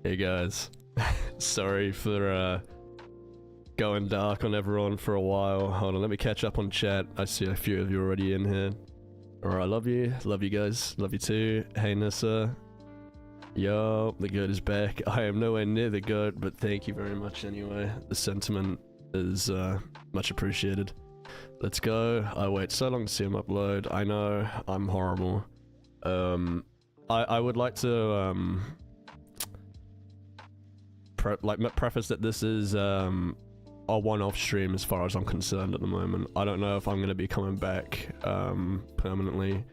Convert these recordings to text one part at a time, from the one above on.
Hey guys, sorry for going dark on everyone for a while. Hold on, let me catch up on chat. I see a few of you already in here. Alright, love you guys, love you too. Hey Nissa. Yo, the goat is back. I am nowhere near the goat, but thank you very much anyway. The sentiment is much appreciated. Let's go. I wait so long to see him upload. I know, I'm horrible. I would like to preface that this is a one-off stream as far as I'm concerned at the moment. I don't know if I'm going to be coming back permanently.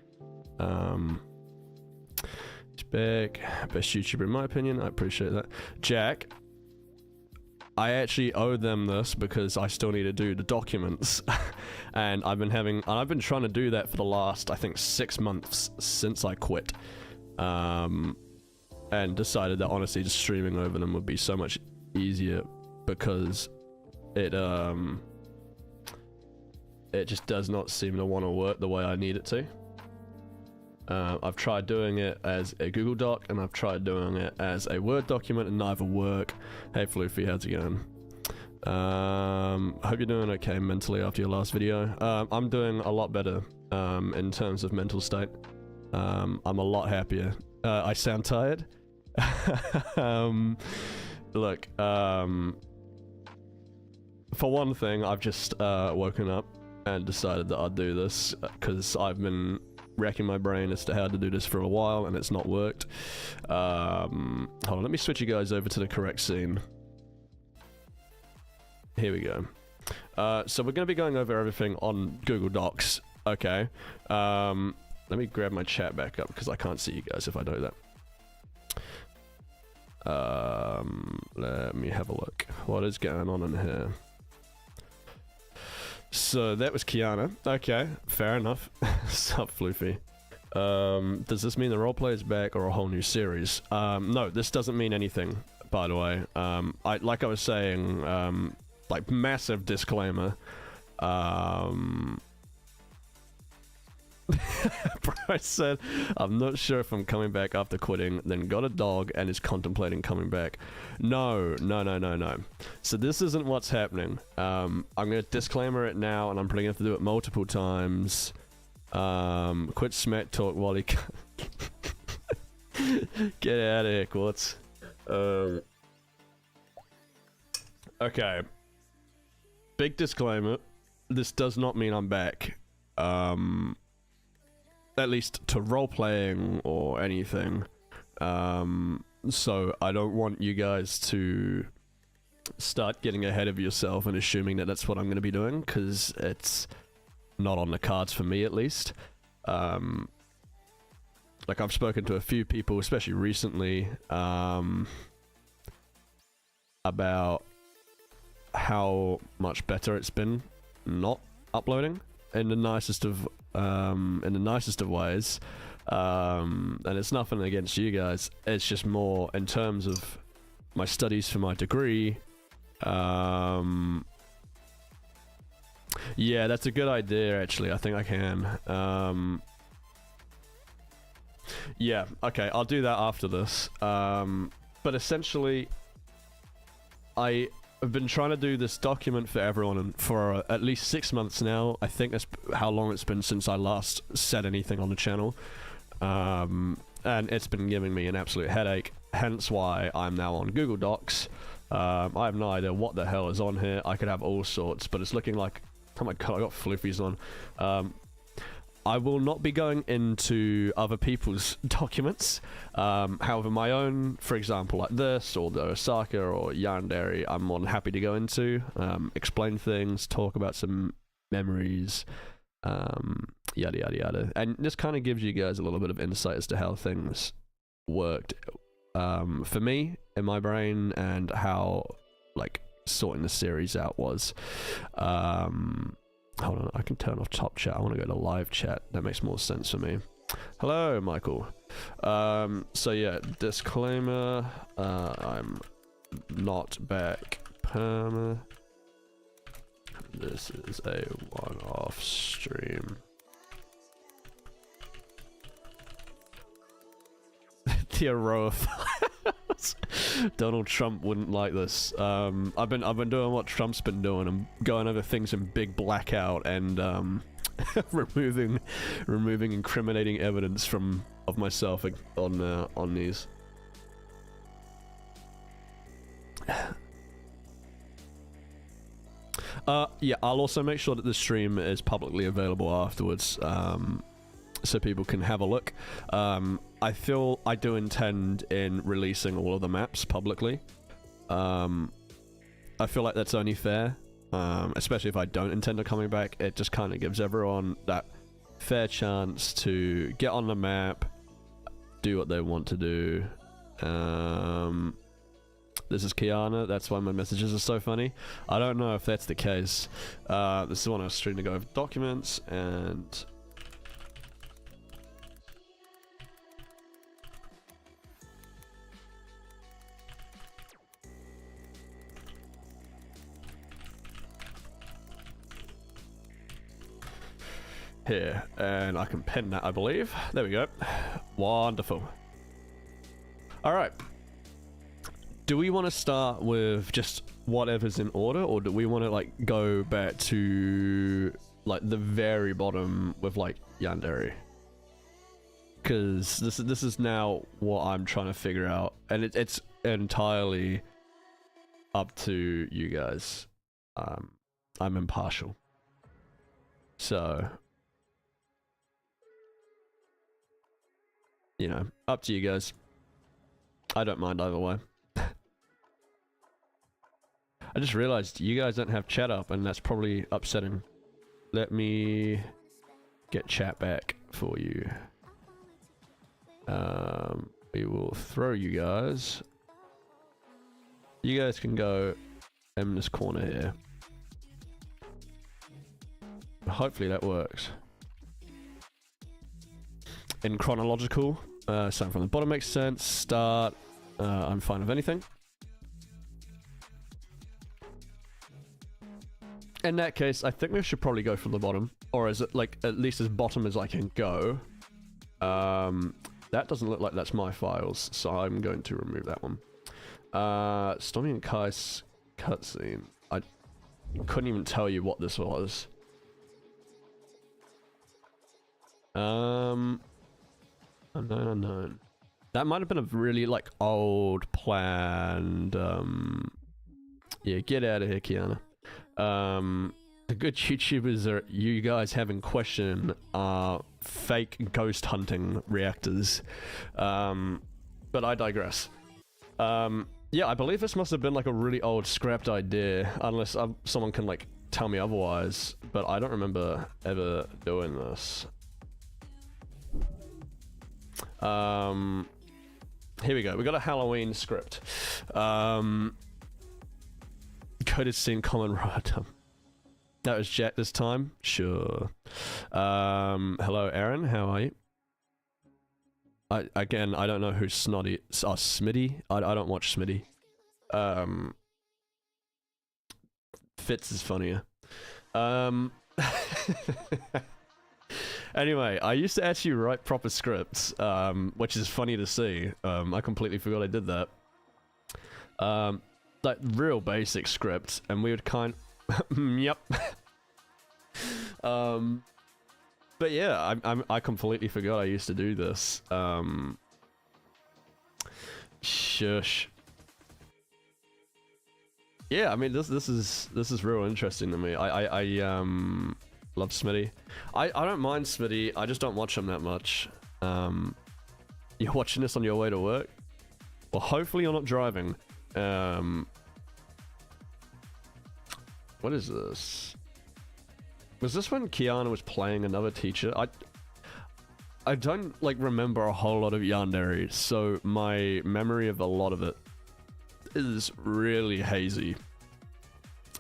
He's back. Best YouTuber in my opinion. I appreciate that. Jack, I actually owe them this because I still need to do the documents. And I've been trying to do that for the last, I think, 6 months since I quit. And decided that honestly just streaming over them would be so much easier because it just does not seem to want to work the way I need it to. I've tried doing it as a Google Doc and I've tried doing it as a Word document and neither work. Hey Floofy, how's it going? Hope you're doing okay mentally after your last video. I'm doing a lot better in terms of mental state. I'm a lot happier. I sound tired. Look, for one thing, I've just woken up and decided that I'd do this because I've been racking my brain as to how to do this for a while and it's not worked. Hold on, let me switch you guys over to the correct scene. Here we go. So we're going to be going over everything on Google Docs. Okay. Let me grab my chat back up because I can't see you guys if I do that. Let me have a look. What is going on in here? So that was Kiana. Okay, fair enough. Sup, Floofy. Does this mean the roleplay is back or a whole new series? No, this doesn't mean anything, by the way. Like I was saying, like massive disclaimer. Bryce said, I'm not sure if I'm coming back after quitting, then got a dog and is contemplating coming back. No. So this isn't what's happening. I'm gonna disclaimer it now and I'm probably gonna have to do it multiple times. Quit smack talk while he get out of here, Quartz. Okay. Big disclaimer. This does not mean I'm back. At least to role-playing or anything. So I don't want you guys to start getting ahead of yourself and assuming that that's what I'm going to be doing, because it's not on the cards for me at least. Like I've spoken to a few people, especially recently, about how much better it's been not uploading in the nicest of ways, and it's nothing against you guys, it's just more in terms of my studies for my degree. Yeah, that's a good idea actually. I think I can. Yeah, okay, I'll do that after this. But essentially I've been trying to do this document for everyone for at least 6 months now. I think that's how long it's been since I last said anything on the channel. And it's been giving me an absolute headache, hence why I'm now on Google Docs. I have no idea what the hell is on here. I could have all sorts, but it's looking like... Oh my god, I got floofies on. I will not be going into other people's documents. However, my own, for example, like this, or the Osaka, or Yandere, I'm more than happy to go into, explain things, talk about some memories, yada yada yada. And this kind of gives you guys a little bit of insight as to how things worked for me, in my brain, and how, like, sorting the series out was. Hold on, I can turn off top chat. I want to go to live chat. That makes more sense for me. Hello, Michael. So yeah, disclaimer. I'm not back. Perma. This is a one-off stream. The Aroa Donald Trump wouldn't like this. I've been doing what Trump's been doing. I'm going over things in big blackout and removing incriminating evidence of myself on these. Yeah, I'll also make sure that the stream is publicly available afterwards, so people can have a look. I do intend in releasing all of the maps publicly. I feel like that's only fair, especially if I don't intend on coming back. It just kind of gives everyone that fair chance to get on the map, do what they want to do. This is Kiana, that's why my messages are so funny. I don't know if that's the case. This is when I was trying to go over documents and... Here, and I can pen that, I believe. There we go. Wonderful. Alright. Do we want to start with just whatever's in order, or do we want to like go back to like the very bottom with like Yandere? Because this is now what I'm trying to figure out, and it's entirely up to you guys. I'm impartial, so you know, up to you guys. I don't mind either way. I just realized you guys don't have chat up, and that's probably upsetting. Let me get chat back for you. We will throw you guys. You guys can go in this corner here. Hopefully that works. In chronological, starting from the bottom makes sense. Start, I'm fine with anything. In that case, I think we should probably go from the bottom, or is it like at least as bottom as I can go. That doesn't look like that's my files, so I'm going to remove that one. Stormy and Kai's cutscene. I couldn't even tell you what this was. Unknown. That might have been a really like old planned. Yeah, get out of here, Kiana. The good YouTubers are you guys have in question are fake ghost hunting reactors. But I digress. Yeah, I believe this must have been like a really old scrapped idea, unless someone can like tell me otherwise, but I don't remember ever doing this. Here we go. We got a Halloween script. Code is seen common right. That was Jack this time? Sure. Hello, Aaron. How are you? Again, I don't know who's Snotty. Oh, Smitty? I don't watch Smitty. Fitz is funnier. Anyway, I used to actually write proper scripts, which is funny to see. I completely forgot I did that. Like real basic scripts, and we would yep. But yeah, I completely forgot I used to do this. Shush. Yeah, I mean this is real interesting to me. I love Smitty. I don't mind Smitty. I just don't watch him that much. You're watching this on your way to work? Well, hopefully you're not driving. What is this? Was this when Kiana was playing another teacher? I don't like remember a whole lot of Yandere, so my memory of a lot of it is really hazy.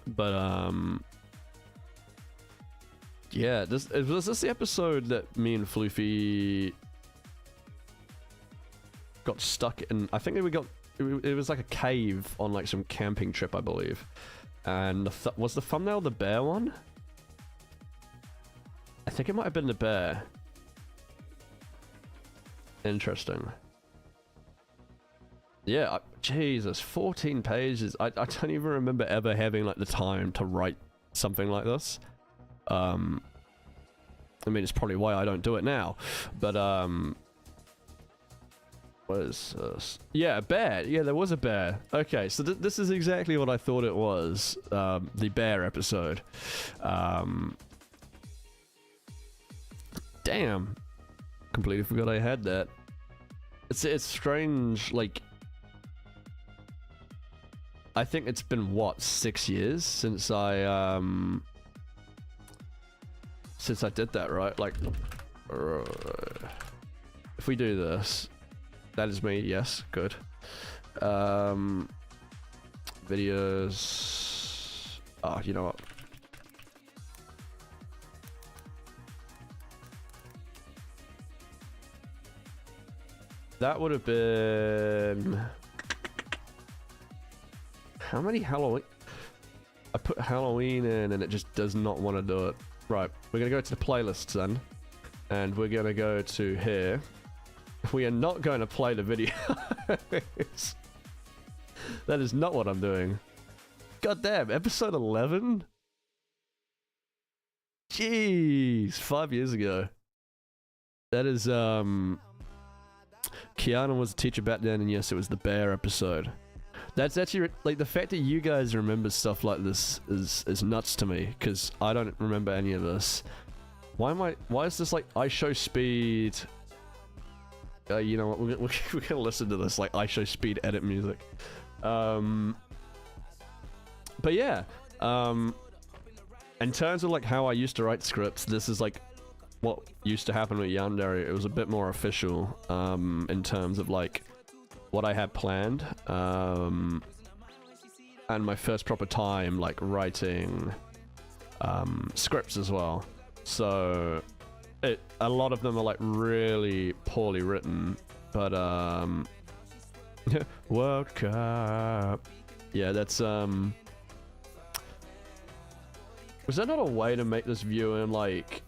But yeah, was this the episode that me and Floofy got stuck in? I think it was like a cave on like some camping trip, I believe. And was the thumbnail the bear one? I think it might have been the bear. Interesting. Yeah, Jesus, 14 pages. I don't even remember ever having like the time to write something like this. I mean, it's probably why I don't do it now. But what is this? Yeah, a bear. Yeah, there was a bear. Okay, so this is exactly what I thought it was. The bear episode. Damn. Completely forgot I had that. It's strange, like... I think it's been, what, 6 years since I did that, right? Like... if we do this... That is me, yes, good. Videos... Oh, you know what? That would have been... How many Halloween... I put Halloween in and it just does not want to do it. Right, we're going to go to the playlists then. And we're going to go to here. We are not going to play the video. That is not what I'm doing. God damn, episode 11? Jeez, 5 years ago. That is, Kiana was a teacher back then, and yes, it was the bear episode. That's actually, like, the fact that you guys remember stuff like this is nuts to me, because I don't remember any of this. Why is this, like, I show speed... you know what, we're gonna listen to this, like, I show speed edit music. But yeah, in terms of, like, how I used to write scripts, this is, like, what used to happen with Yandere. It was a bit more official, in terms of, like, what I had planned, and my first proper time, like, writing, scripts as well. So... a lot of them are like really poorly written, but World Cup. Yeah, that's was there not a way to make this view in like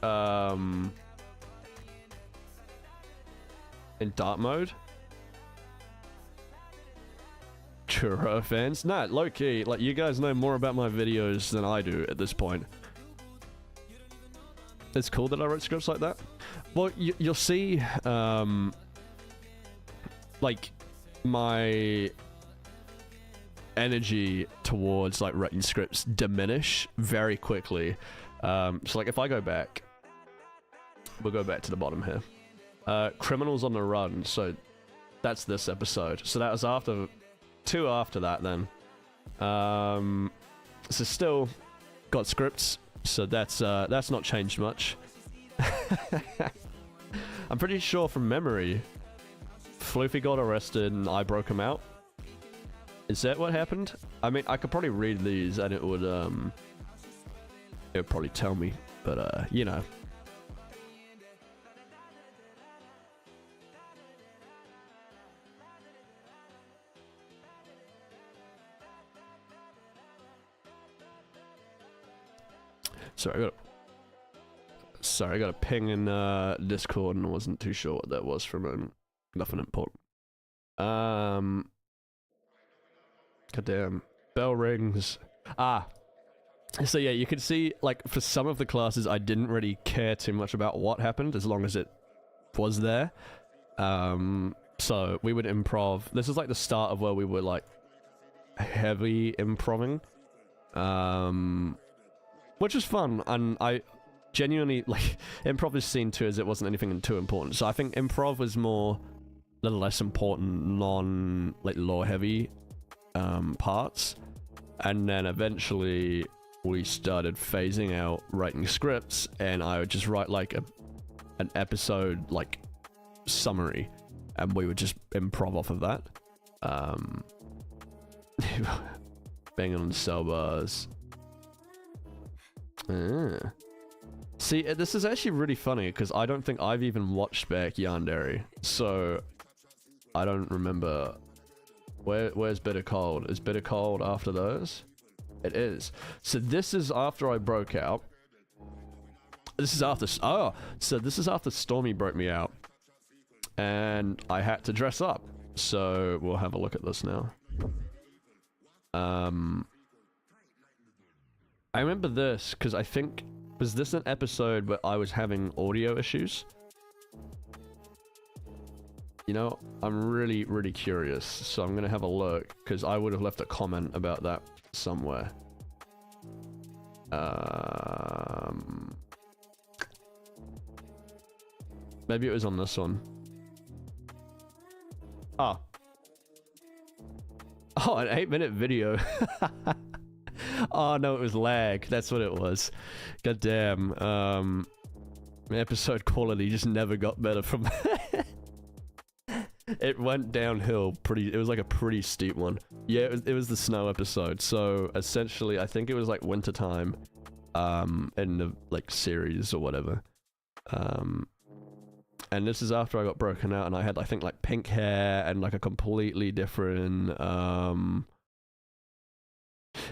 in dark mode? Churro fans? Nah, low key, like you guys know more about my videos than I do at this point. It's cool that I wrote scripts like that. Well, you'll see, like, my energy towards, like, writing scripts diminish very quickly. So, like, if I go back, we'll go back to the bottom here. Criminals on the Run, so that's this episode. So that was after, after that then. So still got scripts. So that's not changed much. I'm pretty sure from memory, Floofy got arrested and I broke him out. Is that what happened? I mean, I could probably read these and it would probably tell me, but you know. Sorry, I got a ping in Discord and I wasn't too sure what that was from him. Nothing important. Goddamn. Bell rings. Ah. So yeah, you can see, like, for some of the classes, I didn't really care too much about what happened, as long as it was there. So we would improv. This is like the start of where we were, like, heavy improving. Which was fun, and I genuinely, like, improv is seen too as it wasn't anything too important. So I think improv was more, a little less important, like, lore-heavy parts. And then eventually we started phasing out writing scripts, and I would just write, like, an episode, like, summary, and we would just improv off of that. Banging on cell bars. See, this is actually really funny, because I don't think I've even watched back Yandere, so I don't remember. Where's Bitter Cold? Is Bitter Cold after those? It is. So this is after I broke out. This is after... Oh! So this is after Stormy broke me out. And I had to dress up. So we'll have a look at this now. I remember this because I think, was this an episode where I was having audio issues? You know, I'm really, really curious, so I'm gonna have a look because I would have left a comment about that somewhere. Maybe it was on this one. Oh, an 8-minute video. Oh no, it was lag. That's what it was. God damn. Episode quality just never got better from that. It went downhill pretty. It was like a pretty steep one. Yeah, it was the snow episode. So essentially, I think it was like winter time, in the like series or whatever. And this is after I got broken out, and I had I think like pink hair and like a completely different.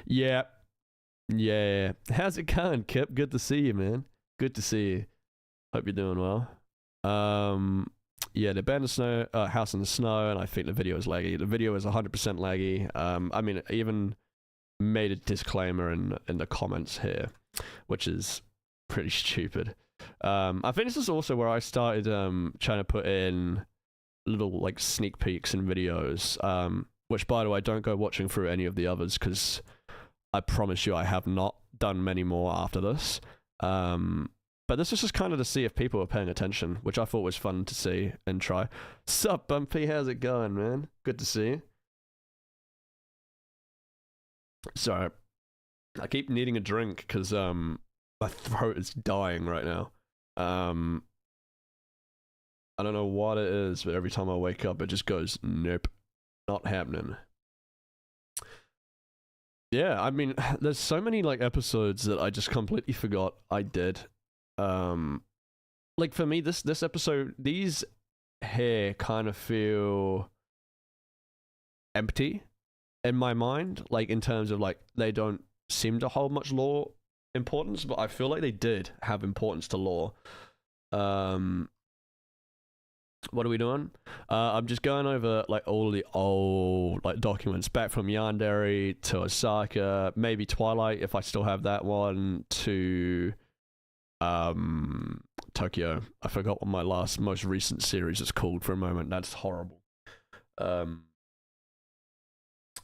Yeah. How's it going, Kip? Good to see you, man. Good to see you. Hope you're doing well. Yeah, the band of snow, house in the snow, and I think the video is laggy. The video is 100% laggy. I mean, I even made a disclaimer in the comments here, which is pretty stupid. I think this is also where I started trying to put in little like sneak peeks in videos. Which, by the way, don't go watching through any of the others because I promise you I have not done many more after this. But this is just kind of to see if people are paying attention, which I thought was fun to see and try. Sup, Bumpy? How's it going, man? Good to see you. Sorry. I keep needing a drink because my throat is dying right now. I don't know what it is, but every time I wake up, it just goes, nope, not happening. Yeah, I mean, there's so many like episodes that I just completely forgot I did. Like for me, this episode, these here kind of feel empty in my mind, like in terms of like they don't seem to hold much lore importance, but I feel like they did have importance to lore. What are we doing? I'm just going over like all the old like documents back from Yandere to Osaka, maybe Twilight if I still have that one, to Tokyo. I forgot what my most recent series is called for a moment. That's horrible.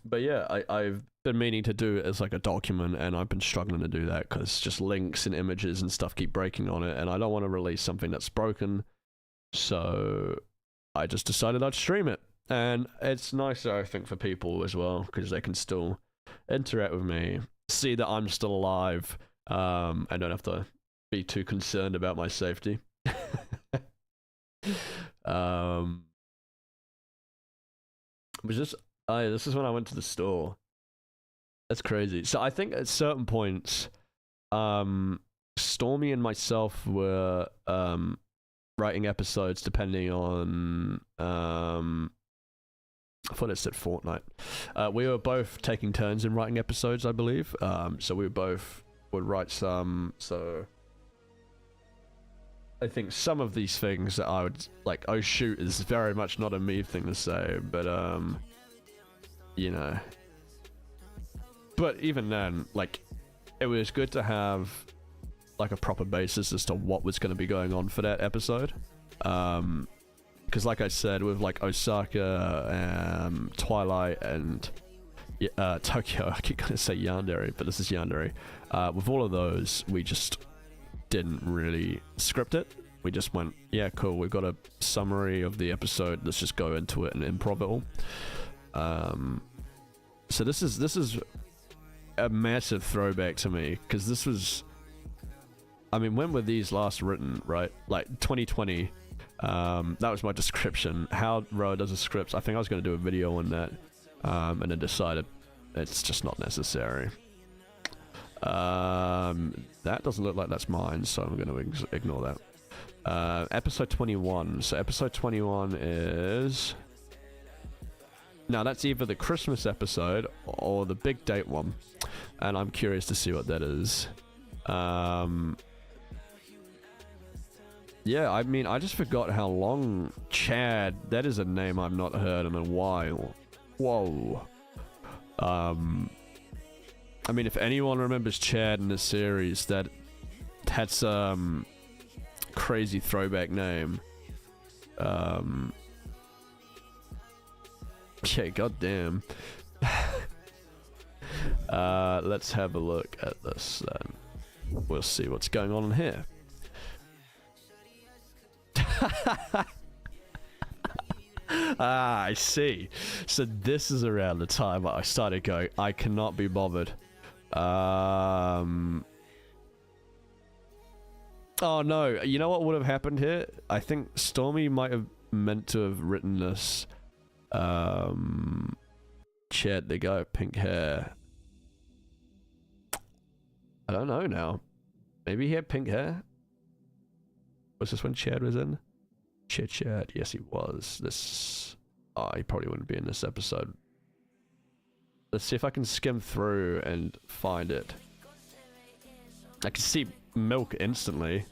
But yeah, I've been meaning to do it as like a document, and I've been struggling to do that because just links and images and stuff keep breaking on it, and I don't want to release something that's broken. So I just decided I'd stream it, and it's nicer, I think, for people as well because they can still interact with me, see that I'm still alive, and don't have to be too concerned about my safety. This is when I went to the store. That's crazy. So I think at certain points, Stormy and myself were writing episodes depending on I thought it said Fortnite. We were both taking turns in writing episodes, I believe. So we both would write some. So I think some of these things that I would like, oh shoot, is very much not a me thing to say, but you know. But even then, like, it was good to have like a proper basis as to what was going to be going on for that episode. Because like I said, with like Osaka, Twilight, and Tokyo, I keep going to say Yandere, but this is Yandere. With all of those, we just didn't really script it. We just went, yeah, cool, we've got a summary of the episode, let's just go into it and improv it all. So this is a massive throwback to me, because this was, I mean, when were these last written, right? Like 2020. That was my description. How Roa does a script. I think I was going to do a video on that, and then decided it's just not necessary. That doesn't look like that's mine, so I'm going to ignore that. Episode 21. So episode 21 is... Now that's either the Christmas episode or the big date one, and I'm curious to see what that is. Yeah, I mean, I just forgot how long Chad. That is a name I've not heard in a while. Whoa. I mean, if anyone remembers Chad in the series, that's crazy throwback name. Yeah, goddamn. Let's have a look at this then. We'll see what's going on in here. I see. So this is around the time I started going, I cannot be bothered. Oh no, you know what would have happened here? I think Stormy might have meant to have written this. Chad, the guy with pink hair. I don't know now. Maybe he had pink hair? Was this when Chad was in? Chad, yes he was. This... Oh, he probably wouldn't be in this episode. Let's see if I can skim through and find it. I can see Milk instantly.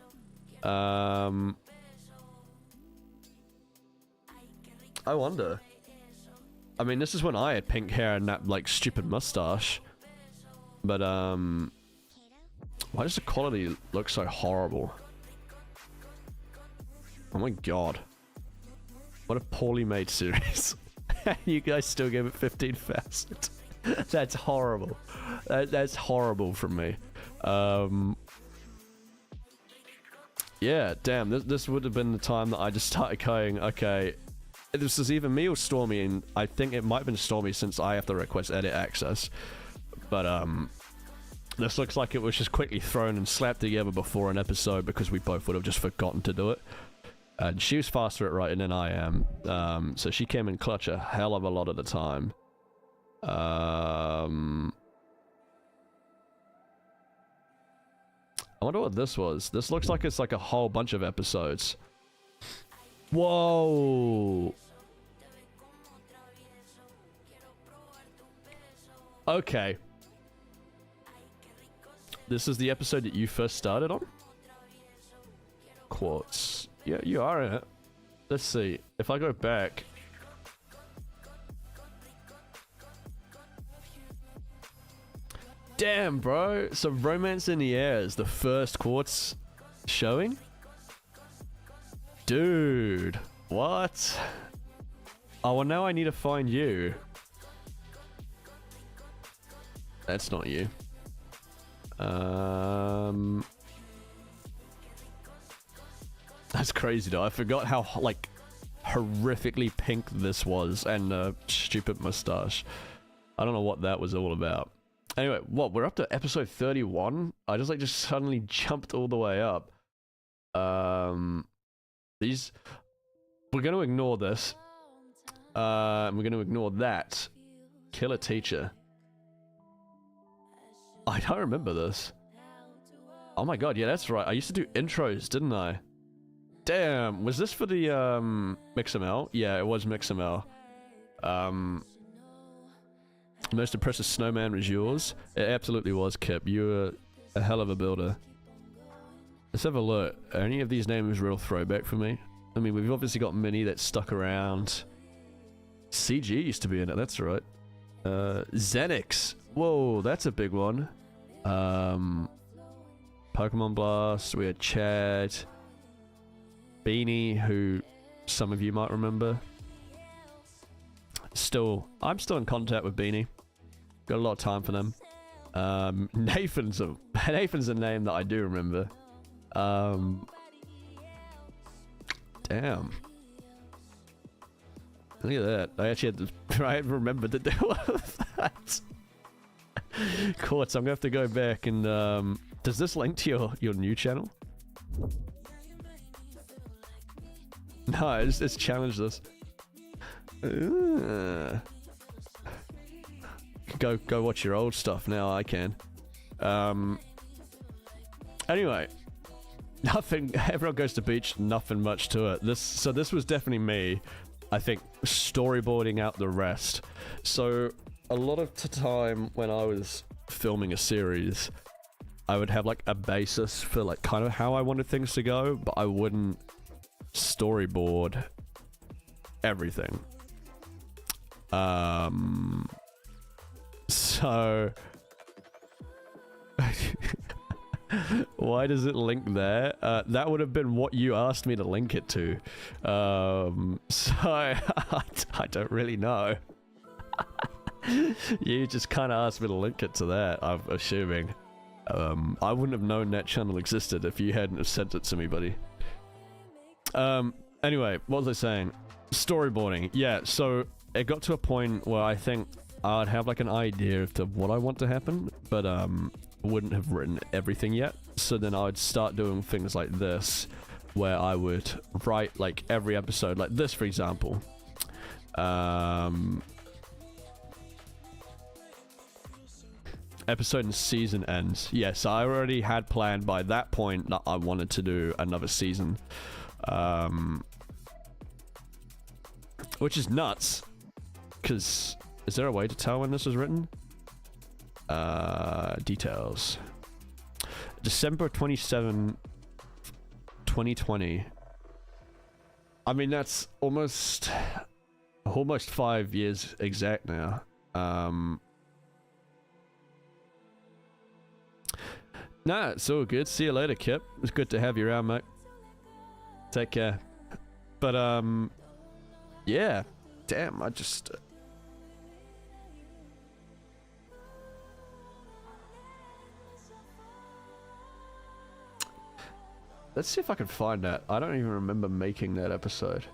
I wonder. I mean, this is when I had pink hair and that, like, stupid mustache. But, why does the quality look so horrible? Oh my god. What a poorly made series. You guys still gave it 15,000. That's horrible. That's horrible from me. Yeah, damn, this would have been the time that I just started going, okay, this is either me or Stormy, and I think it might have been Stormy since I have to request edit access. But, this looks like it was just quickly thrown and slapped together before an episode because we both would have just forgotten to do it. And she was faster at writing than I am, so she came in clutch a hell of a lot of the time. I wonder what this was. This looks like it's like a whole bunch of episodes. Whoa! Okay. This is the episode that you first started on? Quartz. Yeah, you are in it. Let's see. If I go back... Damn, bro. So Romance in the Air is the first Quartz showing? Dude. What? Oh, well now I need to find you. That's not you. That's crazy though. I forgot how, like, horrifically pink this was, and stupid mustache. I don't know what that was all about. Anyway, what, we're up to episode 31? I just suddenly jumped all the way up. These... We're gonna ignore this. We're gonna ignore that. Kill a teacher. I don't remember this. Oh my god, yeah, that's right. I used to do intros, didn't I? Damn, was this for the, MixML? Yeah, it was MixML. Most impressive snowman was yours? It absolutely was, Kip. You were a hell of a builder. Let's have a look. Are any of these names real throwback for me? I mean, we've obviously got Minnie that stuck around. CG used to be in it, that's right. Xenix. Whoa, that's a big one. Pokemon Blast. We had Chad. Beanie, who some of you might remember. I'm still in contact with Beanie. Got a lot of time for them. Nathan's a name that I do remember. Damn. Look at that. I actually had to try and remember to do all of that. Quartz, I'm gonna have to go back and does this link to your new channel? No, it's challenge this. Go watch your old stuff now. I can. Anyway, nothing. Everyone goes to beach. Nothing much to it. So this was definitely me. I think storyboarding out the rest. So a lot of the time when I was filming a series, I would have like a basis for like kind of how I wanted things to go, but I wouldn't storyboard everything. So why does it link there? That would have been what you asked me to link it to. So I don't really know. You just kind of asked me to link it to that, I'm assuming. I wouldn't have known that channel existed if you hadn't have sent it to me, buddy. Anyway, what was I saying? Storyboarding. Yeah, so it got to a point where I think I'd have like an idea of what I want to happen, but wouldn't have written everything yet. So then I would start doing things like this, where I would write like every episode, like this for example. Episode and season ends. Yes, I already had planned by that point that I wanted to do another season. Which is nuts, because is there a way to tell when this was written? Details. December 27, 2020. I mean, that's almost 5 years exact now. Nah, it's all good. See you later, Kip. It's good to have you around, mate. Take care. But, yeah. Damn, I just... Let's see if I can find that. I don't even remember making that episode.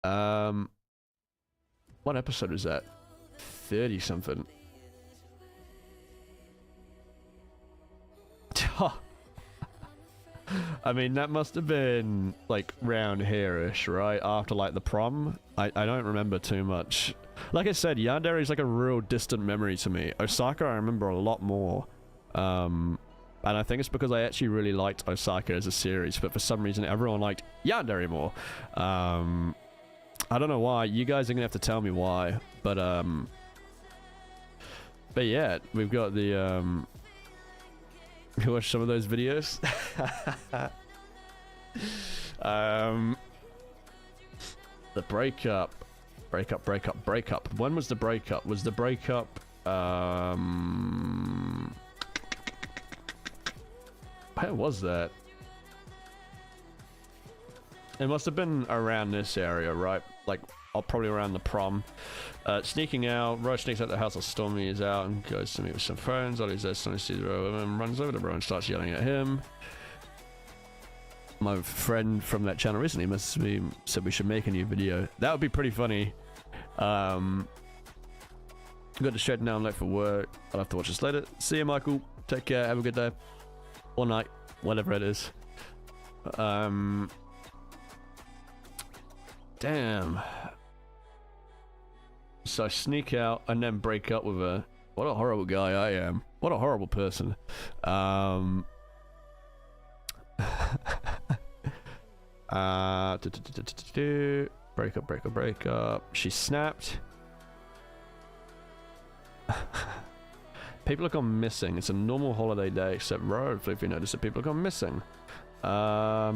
What episode is that? 30 something. I mean, that must have been like round here-ish, right? After like the prom. I don't remember too much. Like I said, Yandere is like a real distant memory to me. Osaka I remember a lot more. And I think it's because I actually really liked Osaka as a series, but for some reason everyone liked Yandere more. I don't know why. You guys are gonna have to tell me why. But yeah, we've got the you watch some of those videos. The breakup. When was the breakup? Was the breakup where was that? It must have been around this area, right? Like, probably around the prom. Sneaking out, Roy sneaks out the house while Stormy is out and goes to meet with some friends. Ollie's there, Stormy sees Roy and runs over to Roy and starts yelling at him. My friend from that channel recently said we should make a new video. That would be pretty funny. Got to shed now, I'm late for work. I'll have to watch this later. See you, Michael. Take care, have a good day. Or night, whatever it is. Damn. So I sneak out and then break up with her. What a horrible guy I am. What a horrible person. Break up. She snapped. People have gone missing. It's a normal holiday day, except hopefully if you notice that people have gone missing. I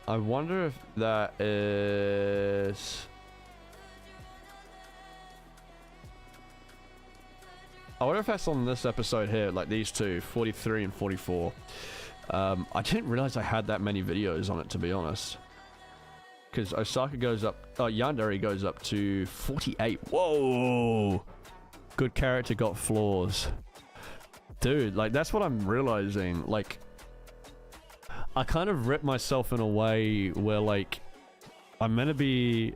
wonder if that is... I wonder if that's on this episode here, like these two, 43 and 44. I didn't realize I had that many videos on it, to be honest. Because Osaka goes up... Yandere goes up to 48. Whoa! Good character got flaws. Dude, like, that's what I'm realizing. Like, I kind of ripped myself in a way where, like, I'm meant to be,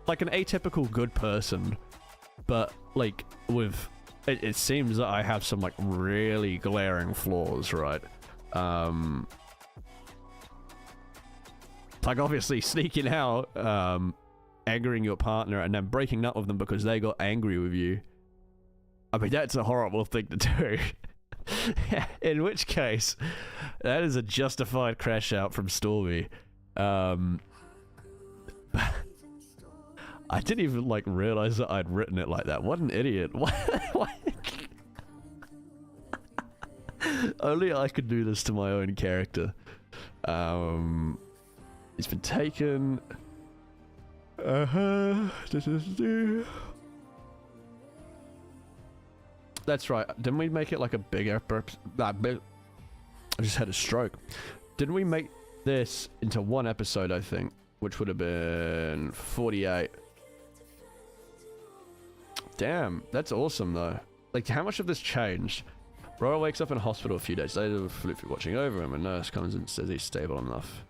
like, an atypical good person. But, like, with... It seems that I have some, like, really glaring flaws, right? Like, obviously, sneaking out, angering your partner, and then breaking up with them because they got angry with you. I mean, that's a horrible thing to do. In which case, that is a justified crash out from Stormy. I didn't even, like, realize that I'd written it like that. What an idiot. What? Only I could do this to my own character. It's been taken. That's right. Didn't we make it like a bigger? I just had a stroke. Didn't we make this into one episode? I think, which would have been 48. Damn, that's awesome though. Like, how much of this changed? Royal wakes up in hospital a few days later with Floofy watching over him. A nurse comes in and says he's stable enough.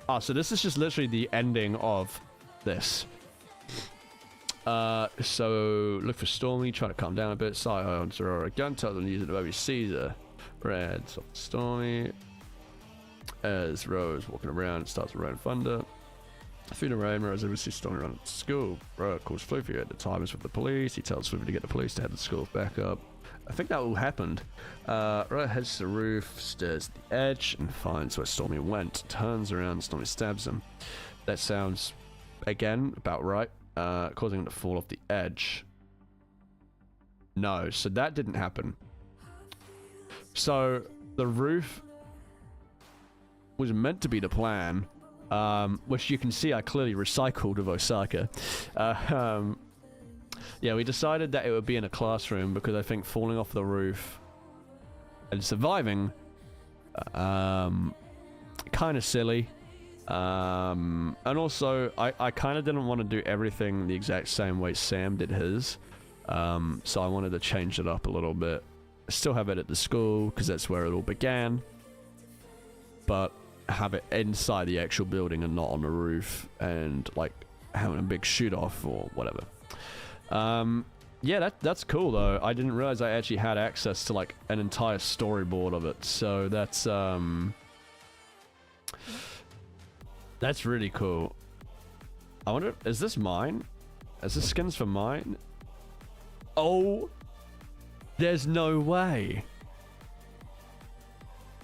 Ah, so this is just literally the ending of this. So look for Stormy, try to calm down a bit. Sire on Aurora gun, tells them to use it over Caesar. Red, Stormy. As Rose walking around, it starts around thunder. Through the rain, Rose sees Stormy run to school. Rose calls Floofy at the time is with the police. He tells Floofy to get the police to head the school back up. I think that all happened. Rose heads to the roof, stares at the edge, and finds where Stormy went. Turns around, Stormy stabs him. That sounds, again, about right. Causing him to fall off the edge. No, so that didn't happen. So the roof was meant to be the plan, which you can see I clearly recycled of Osaka. Yeah, we decided that it would be in a classroom because I think falling off the roof and surviving, kind of silly. And also, I kind of didn't want to do everything the exact same way Sam did his. So I wanted to change it up a little bit. Still have it at the school because that's where it all began. But have it inside the actual building and not on the roof and like having a big shoot off or whatever. Yeah, that's cool though. I didn't realize I actually had access to like an entire storyboard of it. So that's really cool. I wonder, is this mine? Is this skins for mine? Oh, there's no way.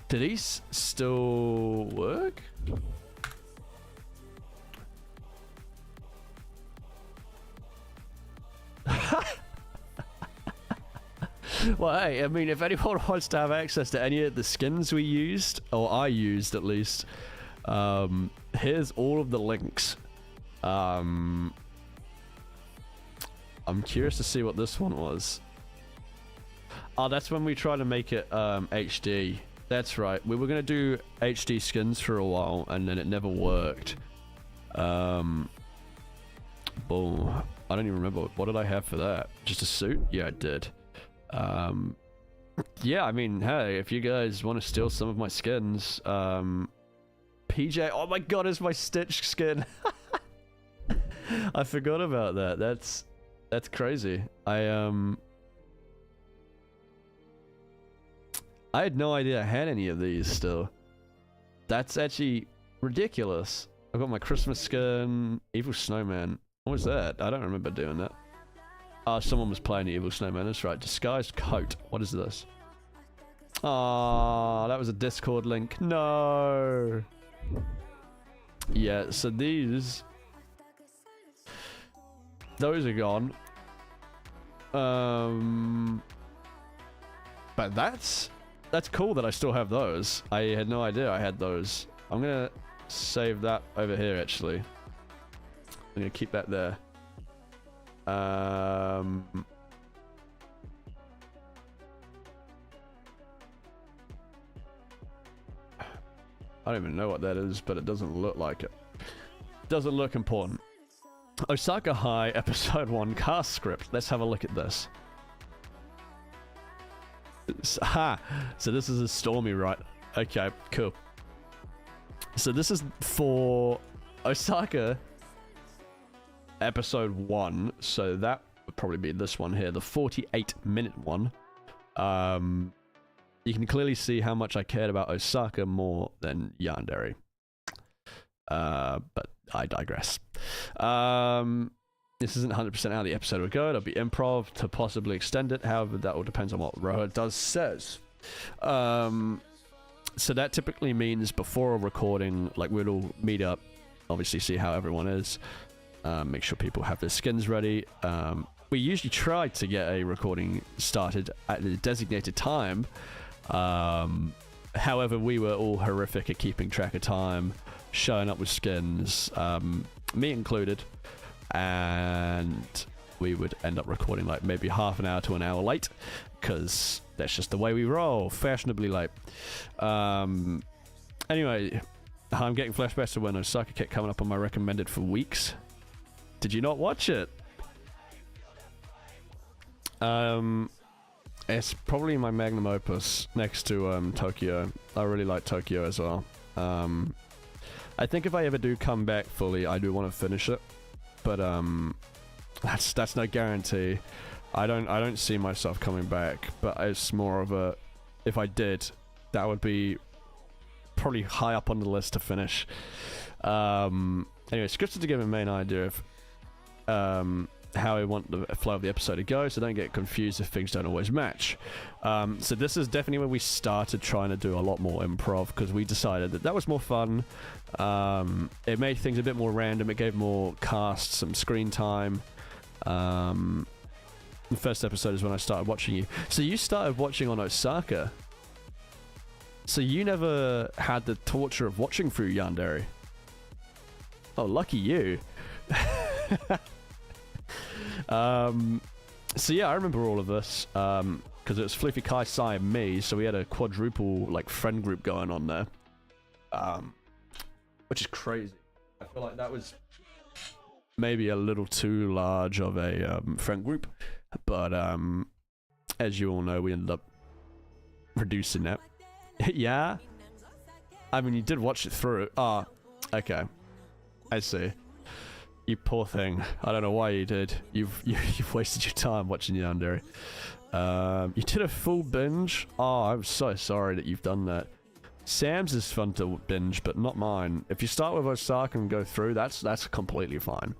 Do these still work? Well, hey, I mean, if anyone wants to have access to any of the skins we used, or I used at least, here's all of the links. I'm curious to see what this one was. Oh, that's when we tried to make it HD. That's right. We were going to do HD skins for a while, and then it never worked. Boom. I don't even remember. What did I have for that? Just a suit? Yeah, I did. Yeah, I mean, hey, if you guys want to steal some of my skins, PJ, oh my god, it's my Stitch skin. I forgot about that. That's crazy. I had no idea I had any of these still. That's actually ridiculous. I've got my Christmas skin, Evil Snowman. What was that? I don't remember doing that. Someone was playing the Evil Snowman, that's right. Disguised coat. What is this? Ah, that was a Discord link. No. Yeah, so those are gone. But that's cool that I still have those. I had no idea I had those. I'm gonna save that over here actually. I'm gonna keep that there. I don't even know what that is, but it doesn't look like it. Doesn't look important. Osaka High Episode 1 cast script. Let's have a look at this. Ha! So this is a Stormy, right? Okay, cool. So this is for Osaka Episode 1, so that would probably be this one here, the 48-minute one. You can clearly see how much I cared about Osaka more than Yandere. But I digress. This isn't 100% how the episode would go. It'll be improv to possibly extend it. However, that all depends on what Roha does says. So that typically means before a recording, like we'd all meet up, obviously see how everyone is. Make sure people have their skins ready. We usually try to get a recording started at a designated time, However, we were all horrific at keeping track of time, showing up with skins, me included, and we would end up recording like maybe half an hour to an hour late, because that's just the way we roll, fashionably late. Anyway, I'm getting flashbacks to when Osaka kept coming up on my recommended for weeks. Did you not watch it? It's probably my magnum opus next to Tokyo. I really like Tokyo as well. I think if I ever do come back fully, I do want to finish it, but that's no guarantee. I don't see myself coming back, but it's more of a, if I did, that would be probably high up on the list to finish. Anyway, scripted to give a main idea of how I want the flow of the episode to go, so don't get confused if things don't always match. So this is definitely where we started trying to do a lot more improv, because we decided that was more fun. It made things a bit more random, it gave more cast some screen time. The first episode is when I started watching you. So you started watching on Osaka. So you never had the torture of watching through Yandere. Oh, lucky you. So yeah, I remember all of this, because it was Fluffy, Kai, Sai, and me, so we had a quadruple, like, friend group going on there. Which is crazy. I feel like that was maybe a little too large of a friend group, but as you all know, we ended up reducing that. Yeah? I mean, you did watch it through. Ah, okay. I see. You poor thing. I don't know why you did. You've wasted your time watching Yandere. You did a full binge? Oh, I'm so sorry that you've done that. Sam's is fun to binge, but not mine. If you start with Osaka and go through, that's completely fine.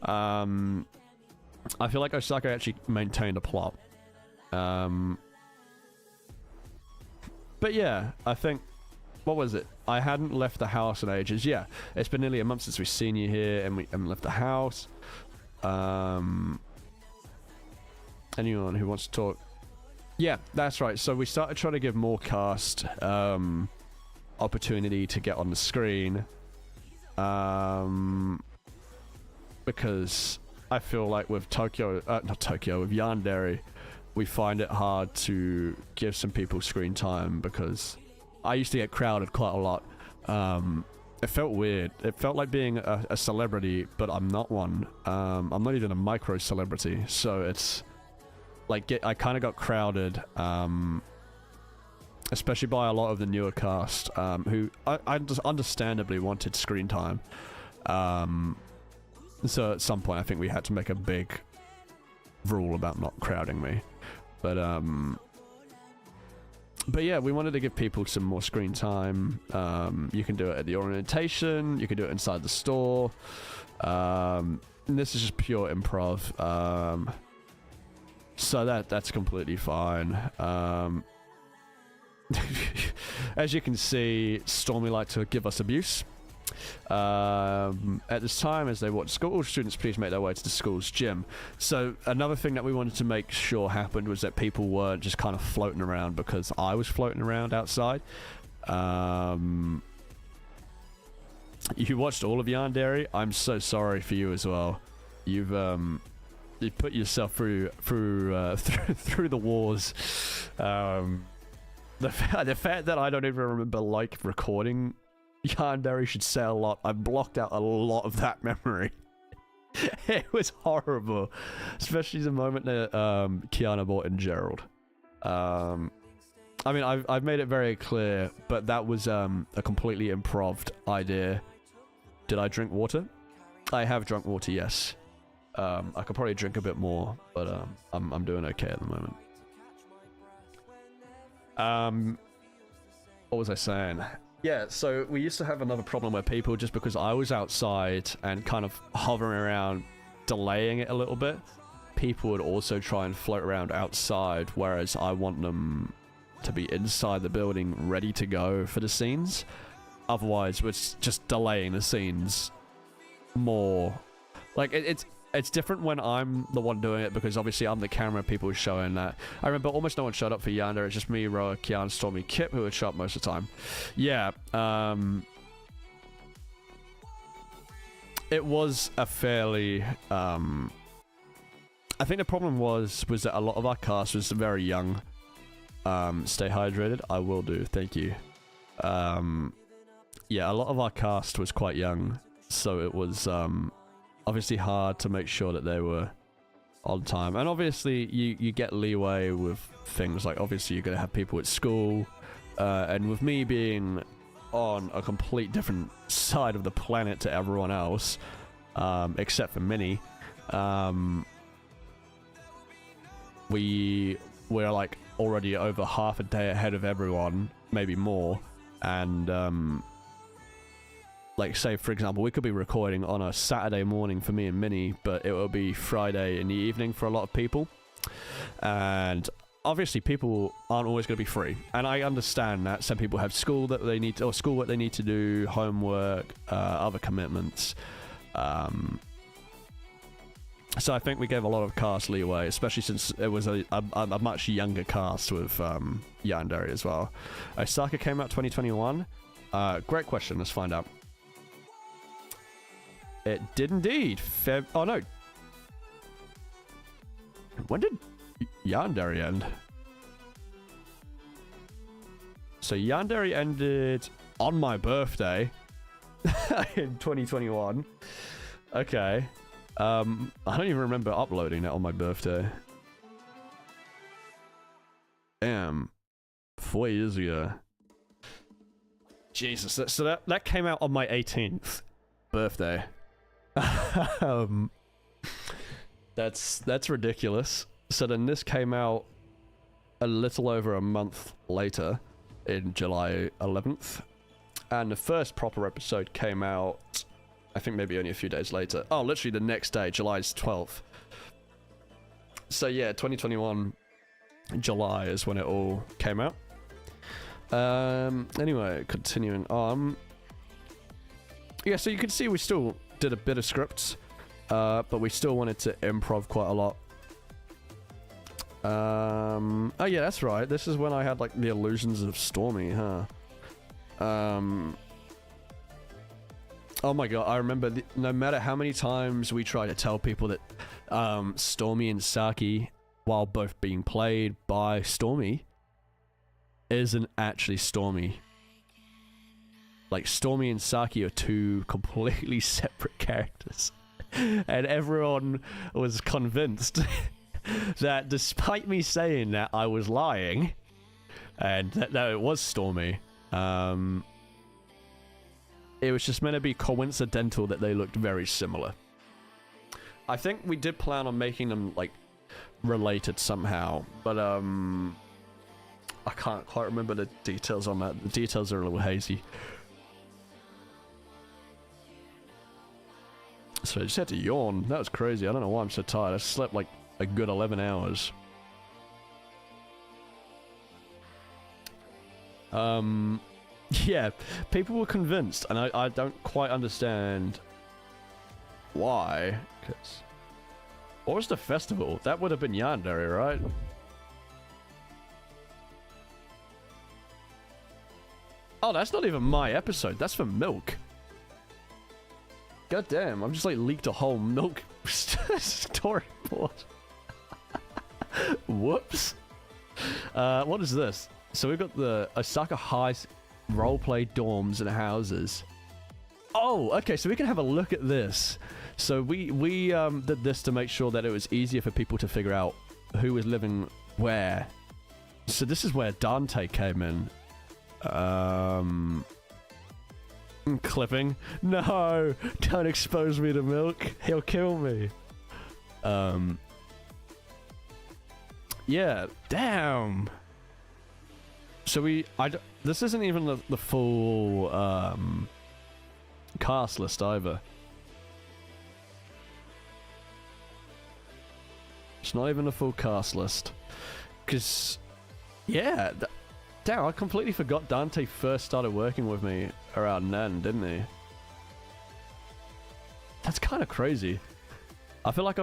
I feel like Osaka actually maintained a plot. But yeah, I think, what was it? I hadn't left the house in ages. Yeah, it's been nearly a month since we've seen you here, and we haven't left the house. Anyone who wants to talk? Yeah, that's right. So we started trying to give more cast opportunity to get on the screen, because I feel like with not Tokyo, with Yandere, we find it hard to give some people screen time, because I used to get crowded quite a lot. It felt weird. It felt like being a celebrity, but I'm not one. I'm not even a micro celebrity, so it's like I kind of got crowded, especially by a lot of the newer cast, who I just understandably wanted screen time. So at some point, I think we had to make a big rule about not crowding me. But yeah, we wanted to give people some more screen time. You can do it at the orientation, you can do it inside the store. And this is just pure improv. So that's completely fine. As you can see, Stormy liked to give us abuse. At this time, as they watch school, students please make their way to the school's gym. So another thing that we wanted to make sure happened was that people weren't just kind of floating around because I was floating around outside. You watched all of Yandere. I'm so sorry for you as well. You've you put yourself through the wars. The fact that I don't even remember like recording Yandere should say a lot. I blocked out a lot of that memory. It was horrible, especially the moment that Kiana brought in Gerald. I mean, I've made it very clear, but that was a completely improv idea. Did I drink water? I have drunk water, yes. I could probably drink a bit more, but I'm doing okay at the moment. What was I saying? Yeah, so we used to have another problem where people, just because I was outside and kind of hovering around, delaying it a little bit, people would also try and float around outside, whereas I want them to be inside the building, ready to go for the scenes. Otherwise, we're just delaying the scenes more. Like, it's it's different when I'm the one doing it, because obviously I'm the camera, people showing that. I remember almost no one showed up for Yandere. It's just me, Roa, Kian, Stormy, Kip who would show up most of the time. Yeah, it was a fairly, I think the problem was that a lot of our cast was very young. Stay hydrated. I will do. Thank you. Yeah, a lot of our cast was quite young, so it was obviously hard to make sure that they were on time. And obviously you get leeway with things like, obviously you're going to have people at school, and with me being on a complete different side of the planet to everyone else, except for Minnie, we're like already over half a day ahead of everyone, maybe more. And like, say for example, we could be recording on a Saturday morning for me and Minnie, but it will be Friday in the evening for a lot of people. And obviously people aren't always going to be free, and I understand that some people have school that they need to, or schoolwork they need to do, homework, other commitments. So I think we gave a lot of cast leeway, especially since it was a much younger cast with Yandere as well. Osaka came out 2021. Great question. Let's find out. It did indeed. Oh no. When did Yandere end? So Yandere ended on my birthday in 2021. Okay. I don't even remember uploading that on my birthday. Damn. 4 years ago. Jesus. So that came out on my 18th birthday. That's ridiculous. So then this came out a little over a month later, in July 11th. And the first proper episode came out, I think maybe only a few days later. Oh, literally the next day, July 12th. So yeah, 2021 July is when it all came out. Anyway, continuing on. Yeah, so you can see we still did a bit of scripts, but we still wanted to improv quite a lot. Oh yeah, that's right. This is when I had like the illusions of Stormy, huh? Oh my god, I remember no matter how many times we try to tell people that Stormy and Saki, while both being played by Stormy, isn't actually Stormy. Like, Stormy and Saki are two completely separate characters. And everyone was convinced that despite me saying that I was lying, and that it was Stormy, it was just meant to be coincidental that they looked very similar. I think we did plan on making them, like, related somehow, but, I can't quite remember the details on that. The details are a little hazy. So I just had to yawn. That was crazy. I don't know why I'm so tired. I slept, like, a good 11 hours. Yeah, people were convinced, and I don't quite understand why. Cause what was the festival? That would have been Yandere, right? Oh, that's not even my episode. That's for Milk. God damn, I've just like leaked a whole Milk storyboard. Whoops. What is this? So we've got the Osaka High roleplay dorms and houses. Oh, okay, so we can have a look at this. So we did this to make sure that it was easier for people to figure out who was living where. So this is where Dante came in. Clipping. No, don't expose me to Milk. He'll kill me. Yeah, damn. So this isn't even the full cast list either. It's not even a full cast list. Because, yeah, damn, I completely forgot Dante first started working with me around then, didn't he? That's kind of crazy. I feel like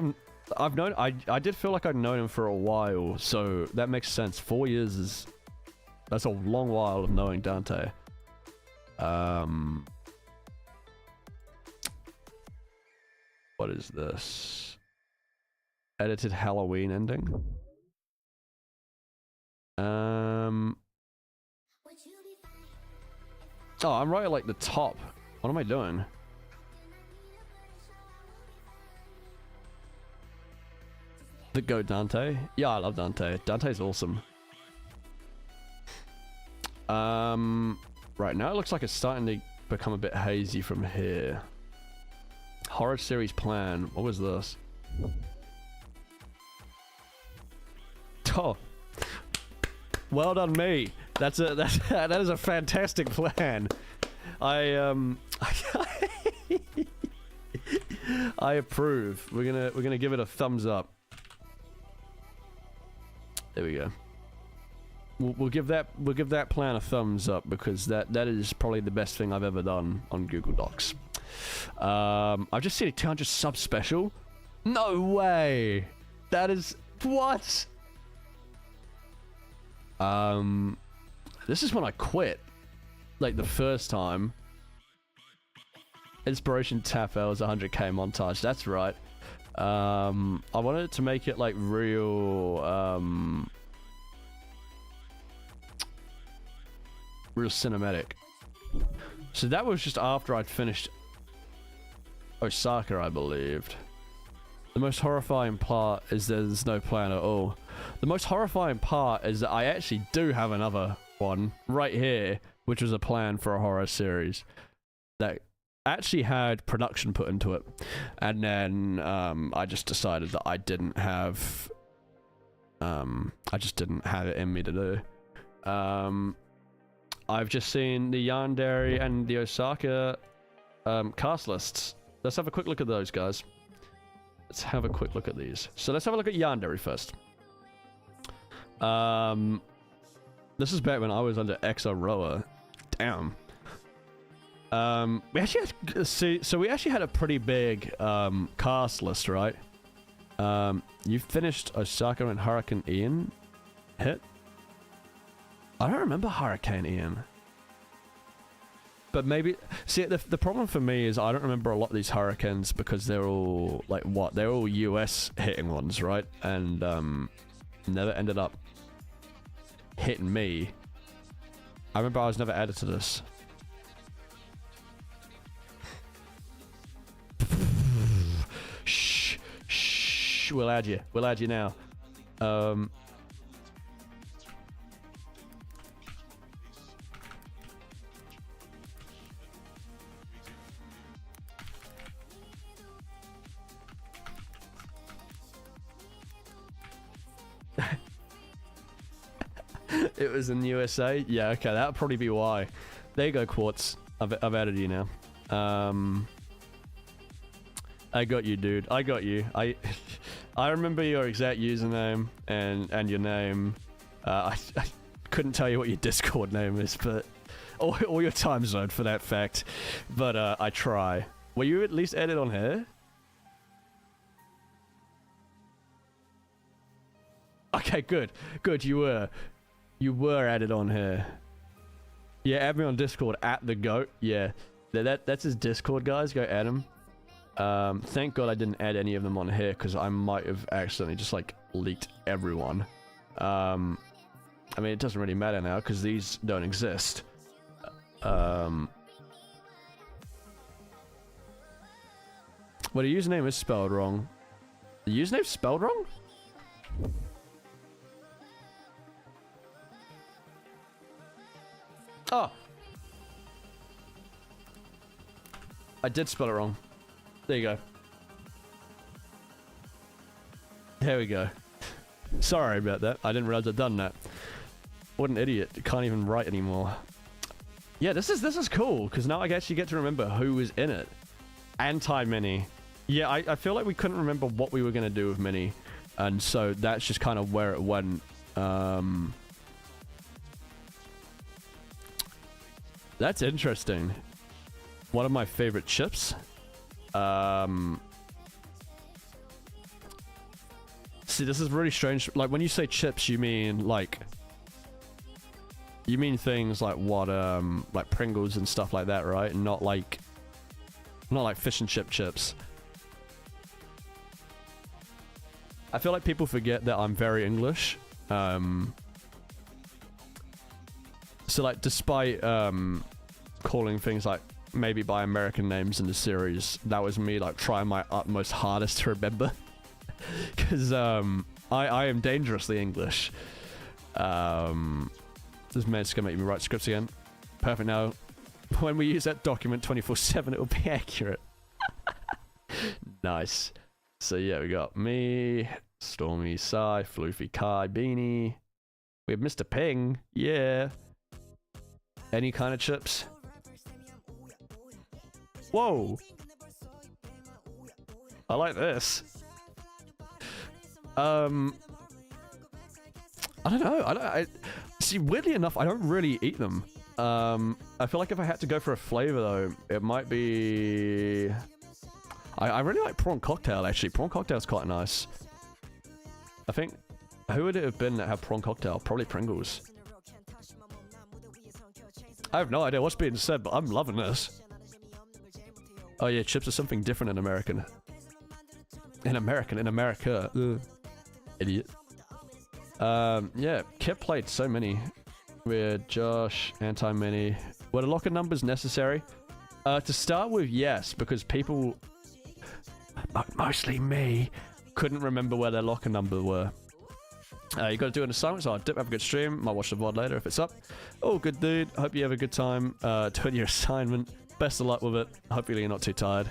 I did feel like I'd known him for a while, so that makes sense. 4 years is... That's a long while of knowing Dante. What is this? Edited Halloween ending? Oh, I'm right at like the top. What am I doing? The GOAT Dante? Yeah, I love Dante. Dante's awesome. Right now it looks like it's starting to become a bit hazy from here. Horror series plan. What was this? Oh. Well done me. That is a fantastic plan. I approve. We're gonna give it a thumbs up. There we go. We'll give that plan a thumbs up because that is probably the best thing I've ever done on Google Docs. I've just seen a 200 sub special. No way. That is what? This is when I quit. Like the first time. Inspiration Tap was 100k montage. That's right. I wanted to make it like real, real cinematic. So that was just after I'd finished Osaka, I believed. The most horrifying part is there's no plan at all. The most horrifying part is that I actually do have another one right here, which was a plan for a horror series that actually had production put into it, and then I just decided that I didn't have it in me to do. I've just seen the Yandere and the Osaka cast lists. Let's have a quick look at those, guys. Let's have a quick look at these. So let's have a look at Yandere first. This is back when I was under Exaroa. Damn. We actually had, we actually had a pretty big cast list, right? You finished Osaka and Hurricane Ian hit? I don't remember Hurricane Ian. But maybe... See, the problem for me is I don't remember a lot of these hurricanes because they're all, like, what? They're all US hitting ones, right? And, never ended up hitting me. I remember I was never added to this. Shh. Shh. We'll add you. We'll add you now. It was in the USA? Yeah, okay, that would probably be why. There you go, Quartz. I've added you now. I got you, dude. I got you. I remember your exact username and your name. I couldn't tell you what your Discord name is, but... Or your time zone, for that fact. But, I try. Were you at least added on here? Okay, good. Good, you were. You were added on here. Yeah, add me on Discord at the GOAT. Yeah, that's his Discord, guys. Go add him. Thank God I didn't add any of them on here because I might have accidentally just like leaked everyone. I mean, it doesn't really matter now because these don't exist. Well, the username is spelled wrong. The username's spelled wrong? Oh! I did spell it wrong. There you go. There we go. Sorry about that. I didn't realize I'd done that. What an idiot. Can't even write anymore. Yeah, this is cool, because now I actually get to remember who was in it. Anti-Mini. Yeah, I feel like we couldn't remember what we were going to do with Mini. And so that's just kind of where it went. That's interesting. One of my favorite chips. See, this is really strange. Like, when you say chips, you mean, like... You mean things like what, like Pringles and stuff like that, right? And not like fish and chips. I feel like people forget that I'm very English. So like, despite calling things like maybe by American names in the series, that was me like trying my utmost hardest to remember. Because I am dangerously English. This man's gonna make me write scripts again. Perfect. Now, when we use that document 24/7, it'll be accurate. Nice. So yeah, we got me, Stormy, Sai, Floofy, Kai, Beanie. We have Mr. Ping. Yeah. Any kind of chips. Whoa. I like this. I don't know. See, weirdly enough, I don't really eat them. I feel like if I had to go for a flavor, though, it might be... I really like prawn cocktail, actually. Prawn cocktail is quite nice. I think... Who would it have been that had prawn cocktail? Probably Pringles. I have no idea what's being said, but I'm loving this. Oh yeah, chips are something different in American. In America. Ugh. Idiot. Yeah, Kip played so many. Weird, Josh, Anti-Mini. Were the locker numbers necessary? To start with, yes, because people, mostly me, couldn't remember where their locker number were. You gotta do an assignment, so I'll dip, have a good stream. Might watch the VOD later if it's up. Oh, good dude. Hope you have a good time doing your assignment. Best of luck with it. Hopefully you're not too tired.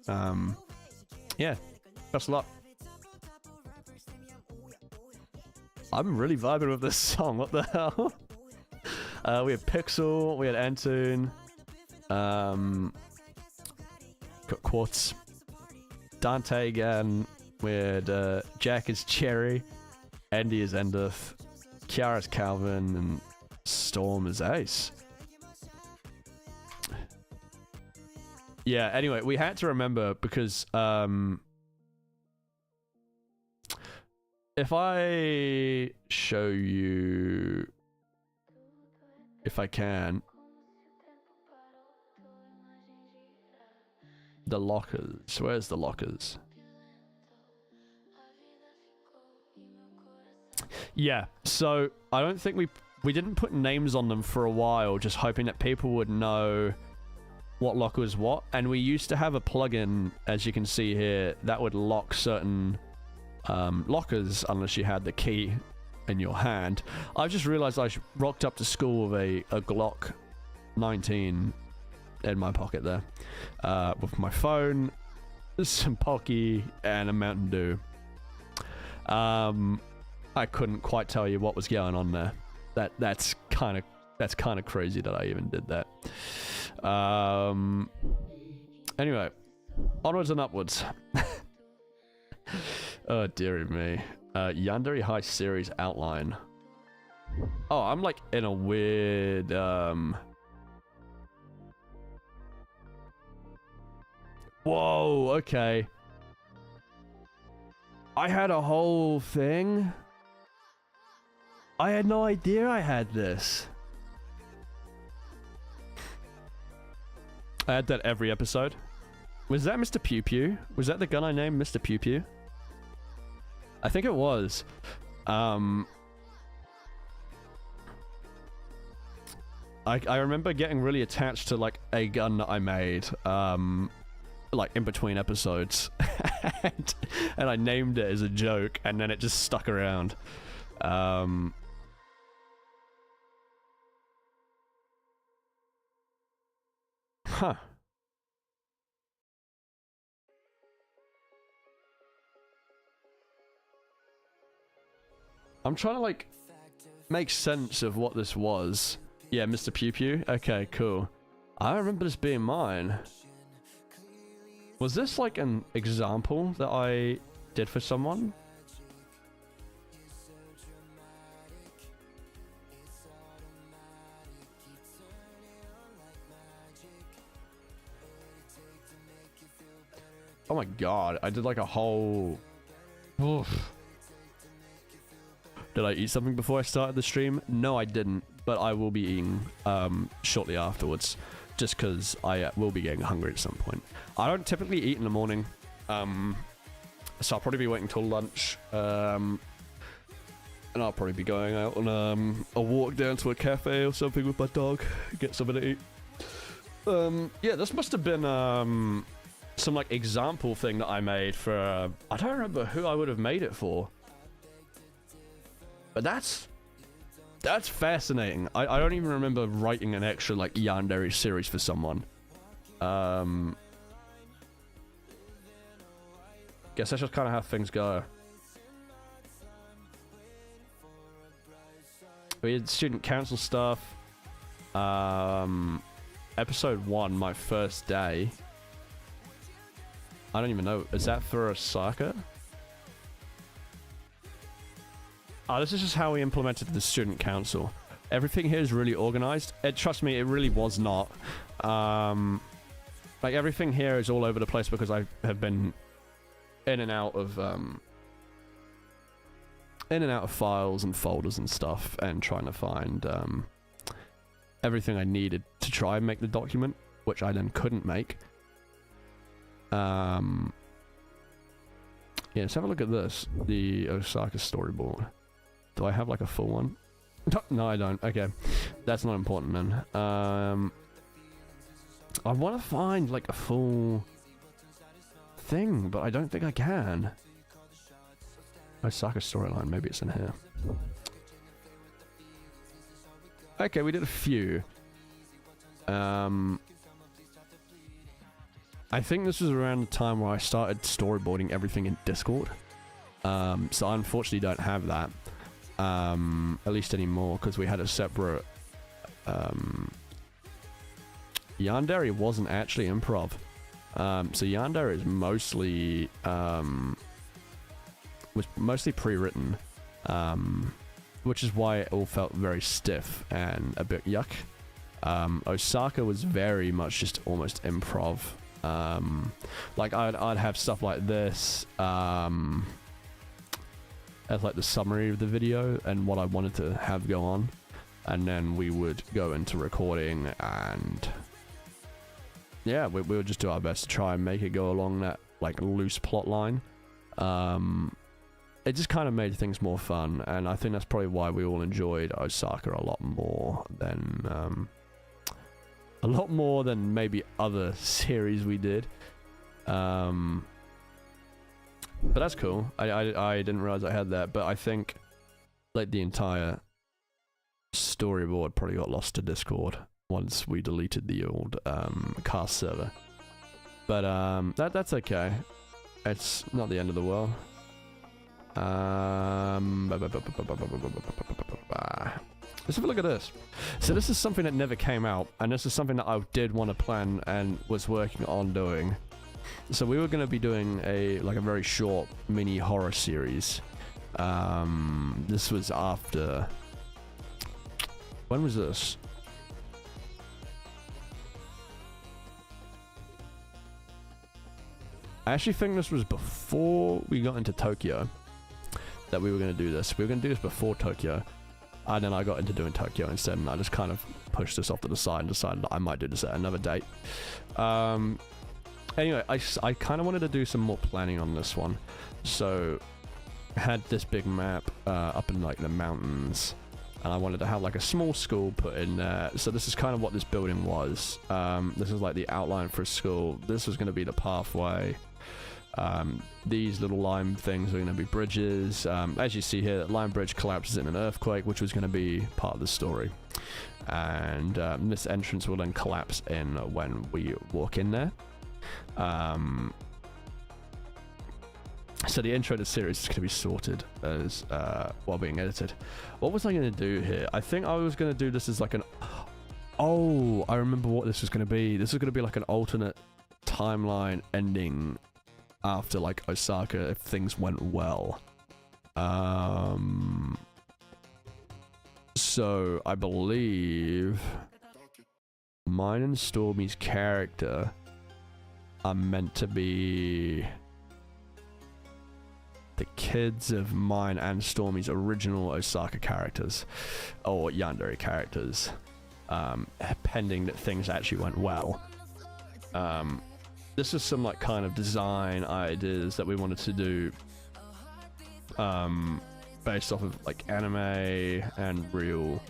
Yeah, best of luck. I'm really vibing with this song. What the hell? We had Pixel. We had Antoon. Got Quartz. Dante again. We had Jack is Cherry. Andy is Endeth. Kiara is Calvin. And Storm is Ace. Yeah, anyway, we had to remember because... if I show you, if I can, the lockers. Where's the lockers? Yeah, so I don't think we didn't put names on them for a while, just hoping that people would know what locker was what. And we used to have a plugin, as you can see here, that would lock certain lockers unless you had the key in your hand. I just realized I rocked up to school with a Glock 19 in my pocket there, with my phone, some Pocky, and a Mountain Dew. I couldn't quite tell you what was going on there. That's kind of crazy that I even did that. Anyway, onwards and upwards. Oh, dearie me. Yandere High series outline. Oh, I'm like in a weird, Whoa, okay. I had a whole thing? I had no idea I had this. I had that every episode. Was that Mr. Pew Pew? Was that the gun I named Mr. Pew Pew? I think it was. I remember getting really attached to like a gun that I made, like in between episodes, and I named it as a joke, and then it just stuck around. Huh. I'm trying to like make sense of what this was. Yeah, Mr. Pew Pew. Okay, cool. I remember this being mine. Was this like an example that I did for someone? Oh my god, I did like a whole... Oof. Did I eat something before I started the stream? No, I didn't, but I will be eating shortly afterwards, just because I will be getting hungry at some point. I don't typically eat in the morning, so I'll probably be waiting till lunch, and I'll probably be going out on a walk down to a cafe or something with my dog, get something to eat. Yeah, this must have been some like example thing that I made for, I don't remember who I would have made it for. But that's fascinating. I don't even remember writing an extra like Yandere series for someone. Guess that's just kind of how things go. We had student council stuff. Episode 1, my first day. I don't even know. Is that for Osaka? Oh, this is just how we implemented the student council. Everything here is really organized. Trust me, it really was not. Like, everything here is all over the place because I have been in and out of files and folders and stuff, and trying to find everything I needed to try and make the document, which I then couldn't make. Yeah, let's have a look at this. The Osaka storyboard. Do I have like a full one? No, I don't. Okay. That's not important then. I want to find like a full thing, but I don't think I can. Osaka storyline, maybe it's in here. Okay, we did a few. I think this was around the time where I started storyboarding everything in Discord. So I unfortunately don't have that. At least anymore, because we had a separate Yandere wasn't actually improv. So Yandere is mostly was mostly pre-written, which is why it all felt very stiff and a bit yuck. Osaka was very much just almost improv. Like I'd have stuff like this as like the summary of the video and what I wanted to have go on, and then we would go into recording, and yeah, we would just do our best to try and make it go along that like loose plot line. It just kind of made things more fun, and I think that's probably why we all enjoyed Osaka a lot more than maybe other series we did. But that's cool. I didn't realize I had that, but I think like the entire storyboard probably got lost to Discord once we deleted the old cast server. But that's okay. It's not the end of the world. Let's have a look at this. So this is something that never came out, and this is something that I did want to plan and was working on doing. So we were going to be doing a very short mini horror series. This was after... When was this? I actually think this was before we got into Tokyo that we were going to do this. We were going to do this before Tokyo, and then I got into doing Tokyo instead, and I just kind of pushed this off to the side and decided that I might do this at another date. Anyway, I kind of wanted to do some more planning on this one. So I had this big map up in like the mountains, and I wanted to have like a small school put in there. So this is kind of what this building was. This is like the outline for a school. This was going to be the pathway. These little lime things are going to be bridges. As you see here, that lime bridge collapses in an earthquake, which was going to be part of the story. And this entrance will then collapse in when we walk in there. So the intro to the series is going to be sorted as while being edited. What was I going to do here? I think I was going to do this as like an... Oh, I remember what this was going to be. This was going to be like an alternate timeline ending after like Osaka if things went well. So I believe mine and Stormy's character are meant to be the kids of mine and Stormy's original Osaka characters, or Yandere characters, pending that things actually went well. This is some like kind of design ideas that we wanted to do, based off of like anime and real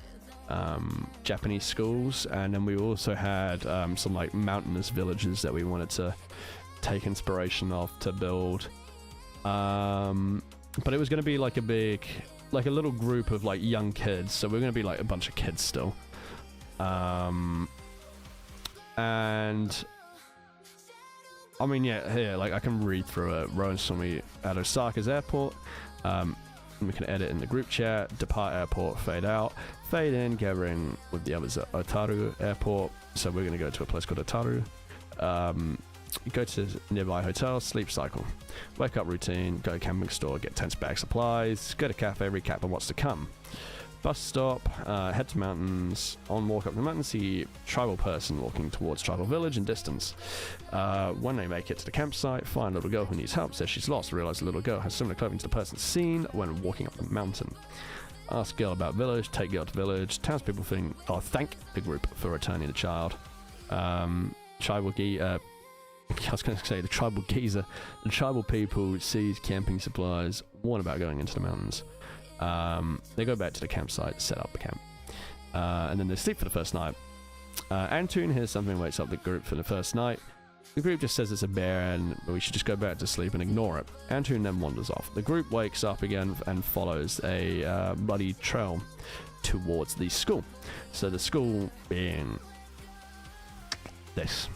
Japanese schools, and then we also had some like mountainous villages that we wanted to take inspiration of to build. But it was going to be like a little group of like young kids, so we're going to be like a bunch of kids still. And I mean, yeah, here, like I can read through it. Rowan saw me at Osaka's airport. We can edit in the group chat. Depart airport, fade out, fade in, gathering with the others at Otaru airport. So we're going to go to a place called Otaru. Go to nearby hotel, sleep cycle. Wake up routine, go to camping store, get tents, bag supplies, go to cafe, recap on what's to come. Bus stop, head to mountains, on walk up the mountain, see tribal person walking towards tribal village in distance. When they make it to the campsite, find a little girl who needs help, says she's lost, realize the little girl has similar clothing to the person seen when walking up the mountain. Ask girl about village, take girl to village, townspeople thank the group for returning the child. I was going to say the tribal geezer. The tribal people seize camping supplies, warn about going into the mountains. They go back to the campsite, set up the camp, and then they sleep for the first night. Antoon hears something, wakes up the group for the first night. The group just says it's a bear and we should just go back to sleep and ignore it. Antoon then wanders off. The group wakes up again and follows a muddy trail towards the school. So the school being this.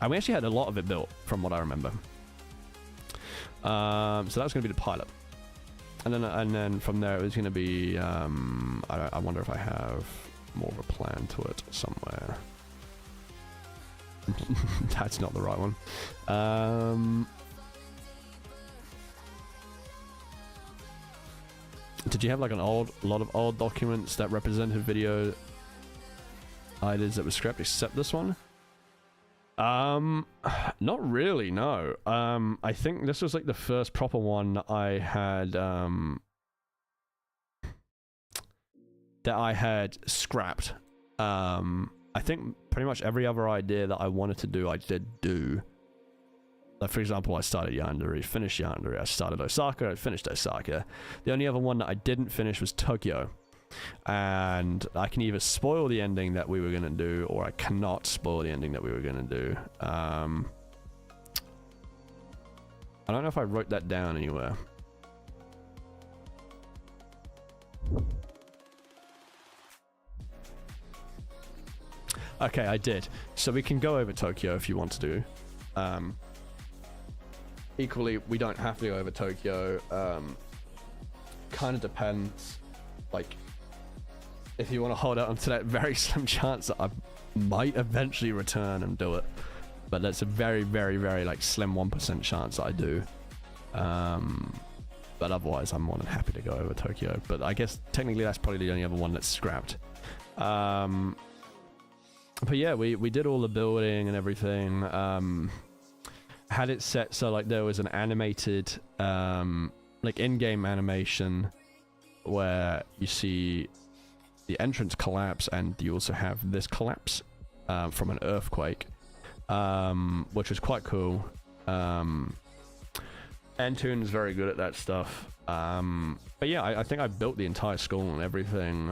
And we actually had a lot of it built, from what I remember. So that was going to be the pilot. And then from there it was going to be, I wonder if I have more of a plan to it somewhere. That's not the right one. Did you have like a lot of old documents that represented video ideas that were scrapped except this one? Not really, no. I think this was like the first proper one I had, that I had scrapped. I think pretty much every other idea that I wanted to do, I did do. Like, for example, I started Yandere, finished Yandere, I started Osaka, I finished Osaka. The only other one that I didn't finish was Tokyo. And I can either spoil the ending that we were going to do, or I cannot spoil the ending that we were going to do. I don't know if I wrote that down anywhere. Okay, I did. So we can go over Tokyo if you want to do. Equally, we don't have to go over Tokyo. Kind of depends. Like, if you want to hold out onto that very slim chance that I might eventually return and do it. But that's a very, very, very like slim 1% chance that I do. But otherwise, I'm more than happy to go over Tokyo. But I guess technically that's probably the only other one that's scrapped. But yeah, we did all the building and everything. Had it set so like there was an animated, like in-game animation where you see the entrance collapse, and you also have this collapse from an earthquake, which was quite cool. Antoon is very good at that stuff. But yeah, I think I built the entire school and everything.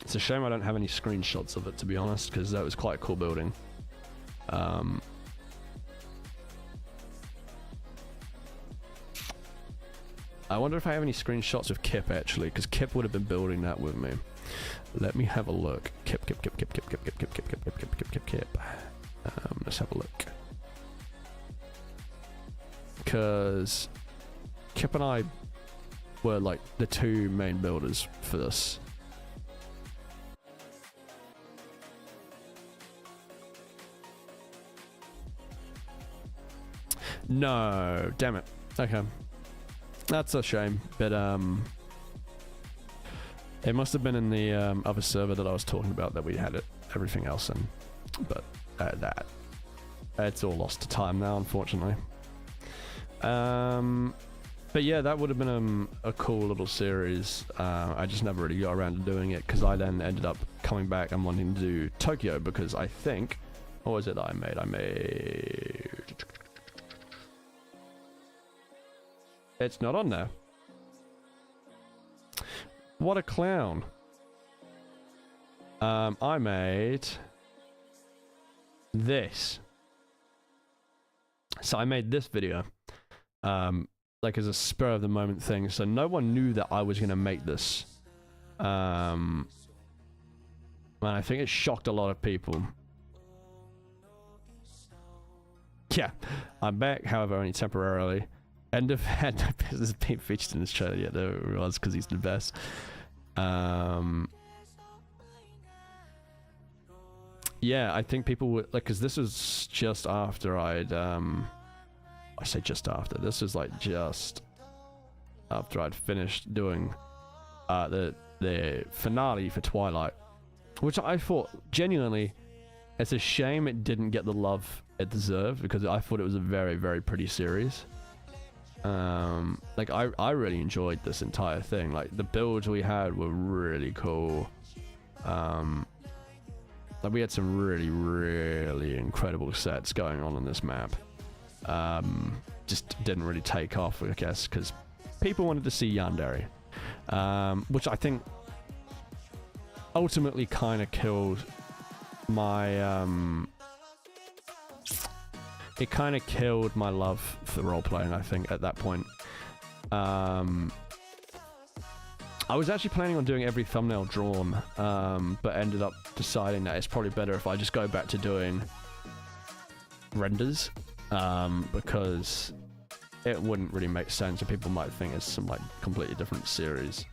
It's a shame I don't have any screenshots of it, to be honest, because that was quite a cool building. I wonder if I have any screenshots of Kip, actually, because Kip would have been building that with me. Let me have a look. Kip. Let's have a look. Because Kip and I were like the two main builders for this. No, damn it. Okay. That's a shame, but it must have been in the other server that I was talking about that we had it, everything else in. But that it's all lost to time now, unfortunately. But yeah, that would have been a cool little series. I just never really got around to doing it because I then ended up coming back and wanting to do Tokyo because I think, what was it that I made? It's not on there. What a clown. I made this. So I made this video. Like as a spur of the moment thing, so no one knew that I was gonna make this. And I think it shocked a lot of people. Yeah, I'm back, however, only temporarily. End of had no business being featured in this trailer yet, there it was, because he's the best. Yeah, I think people would, like, because this was just after I'd, I say just after. This was like just after I'd finished doing the finale for Twilight, which I thought genuinely, it's a shame it didn't get the love it deserved because I thought it was a very, very pretty series. Like I really enjoyed this entire thing. Like the builds we had were really cool. Like we had some really, really incredible sets going on this map. Just didn't really take off, I guess, because people wanted to see Yandere, which I think ultimately kind of killed my it kind of killed my love for role playing, I think, at that point. I was actually planning on doing every thumbnail drawn, but ended up deciding that it's probably better if I just go back to doing renders. Because it wouldn't really make sense and people might think it's some like completely different series.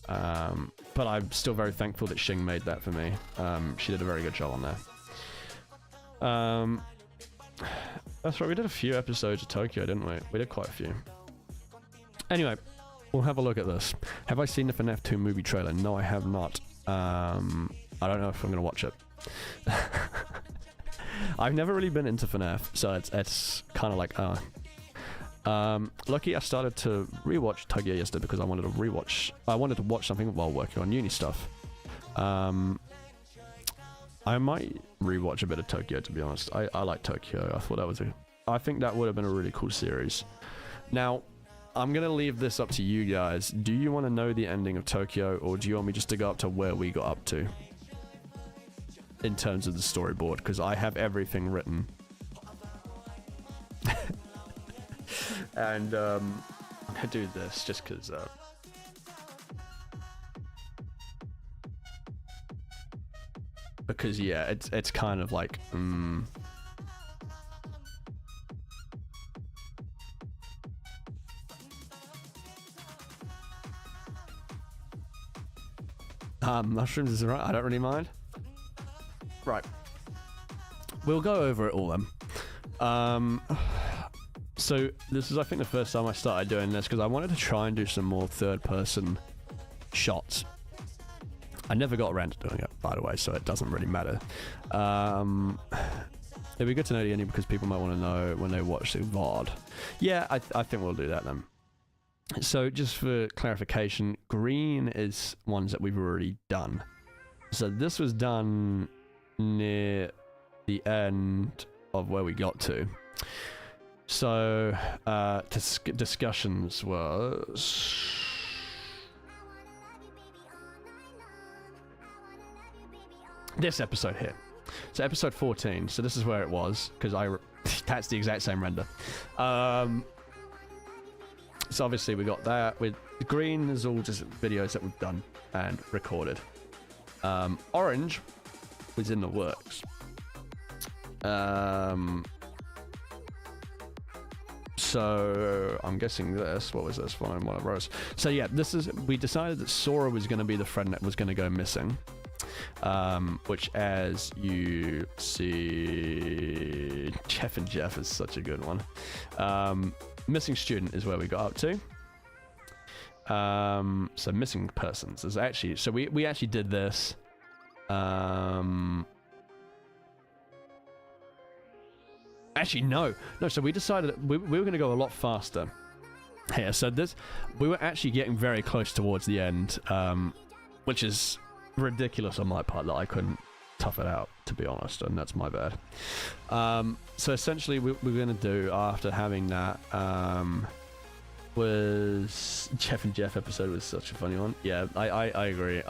But I'm still very thankful that Xing made that for me. She did a very good job on there. That's right, we did a few episodes of Tokyo, didn't we? We did quite a few. Anyway, we'll have a look at this. Have I seen the FNAF 2 movie trailer? No, I have not. I don't know if I'm gonna watch it. I've never really been into FNAF, so it's kind of like, lucky I started to rewatch Tokyo yesterday because I wanted to watch something while working on uni stuff. I might rewatch a bit of Tokyo, to be honest. I like Tokyo. I thought that was I think that would have been a really cool series. Now, I'm gonna leave this up to you guys. Do you want to know the ending of Tokyo, or do you want me just to go up to where we got up to? In terms of the storyboard, because I have everything written. And I'm gonna do this just because yeah, it's kind of like mushrooms is right. I don't really mind. Right, we'll go over it all then. So this is, I think, the first time I started doing this because I wanted to try and do some more third-person shots. I never got around to doing it, by the way, so it doesn't really matter. It'd be good to know the ending because people might want to know when they watch the VOD. Yeah, I think we'll do that then. So just for clarification, green is ones that we've already done. So this was done near the end of where we got to. So discussions was this episode here. So episode 14. So this is where it was because that's the exact same render. So obviously we got that. With green is all just videos that we've done and recorded. Orange was in the works. So I'm guessing this. What was this one? One of Rose. So yeah, this is. We decided that Sora was going to be the friend that was going to go missing. Which, as you see, Jeff and Jeff is such a good one. Missing student is where we got up to. So missing persons is actually. So we actually did this. Actually, no. So we decided that we were going to go a lot faster here. So we were actually getting very close towards the end, which is ridiculous on my part that I couldn't tough it out, to be honest, and that's my bad. So essentially, what we're going to do after having that was Jeff and Jeff episode was such a funny one. Yeah, I agree.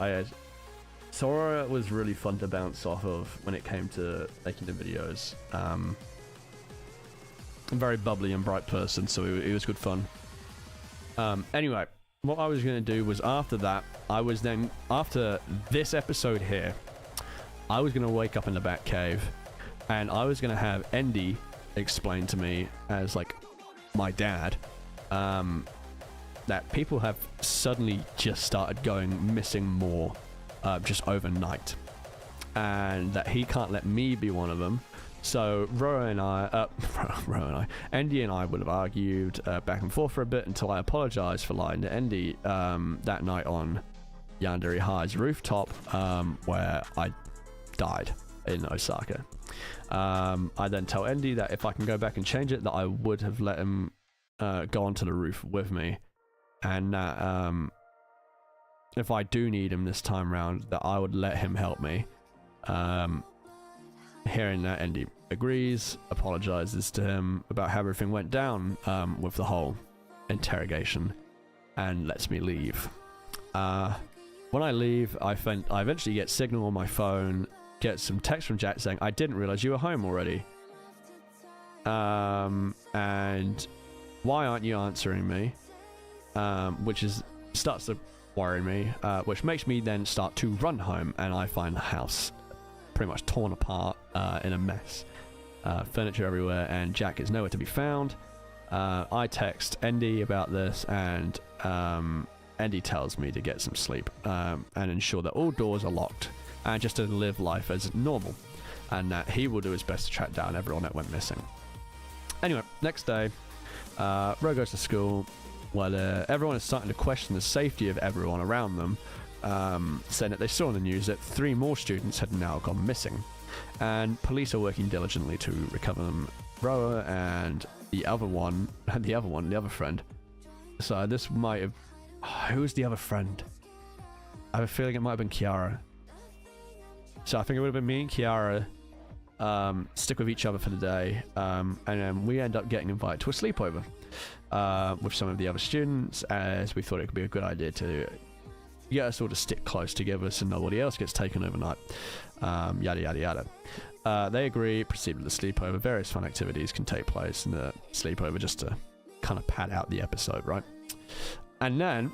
Sora was really fun to bounce off of when it came to making the videos. A very bubbly and bright person, so it was good fun. Anyway, what I was going to do was after that, after this episode here, I was going to wake up in the Bat Cave, and I was going to have Endy explain to me, as like my dad, that people have suddenly just started going missing more just overnight, and that he can't let me be one of them. So Endy and I would have argued back and forth for a bit until I apologized for lying to Endy that night on Yandere High's rooftop, where I died in Osaka. I then tell Endy that if I can go back and change it, that I would have let him go onto the roof with me, and that if I do need him this time round, that I would let him help me. Hearing that, Endy agrees, apologizes to him about how everything went down with the whole interrogation, and lets me leave. When I leave, I eventually get signal on my phone, get some text from Jack saying, "I didn't realize you were home already. And why aren't you answering me?" Which starts to worry me, which makes me then start to run home, and I find the house pretty much torn apart, in a mess, furniture everywhere, and Jack is nowhere to be found. I text Endy about this, and Endy tells me to get some sleep, and ensure that all doors are locked, and just to live life as normal, and that he will do his best to track down everyone that went missing. Anyway, next day, Ro goes to school, where everyone is starting to question the safety of everyone around them, saying that they saw in the news that 3 more students had now gone missing, and police are working diligently to recover them. Roa and the other friend. So this might have... who's the other friend? I have a feeling it might have been Kiara. So I think it would have been me and Kiara stick with each other for the day, and then we end up getting invited to a sleepover with some of the other students, as we thought it could be a good idea to get us all to stick close together so nobody else gets taken overnight. Yada yada yada. They agree, proceed with the sleepover. Various fun activities can take place in the sleepover just to kind of pad out the episode, right? And then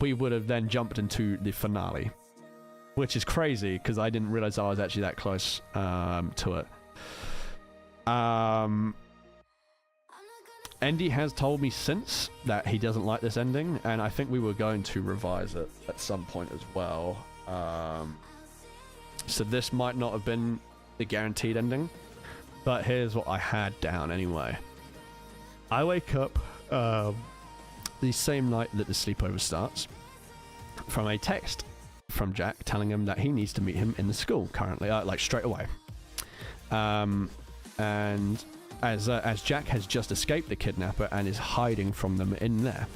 we would have then jumped into the finale, which is crazy because I didn't realize I was actually that close to it. Endy has told me since that he doesn't like this ending, and I think we were going to revise it at some point as well. So this might not have been the guaranteed ending, but here's what I had down anyway. I wake up the same night that the sleepover starts from a text from Jack telling him that he needs to meet him in the school currently, like straight away. And as Jack has just escaped the kidnapper and is hiding from them in there,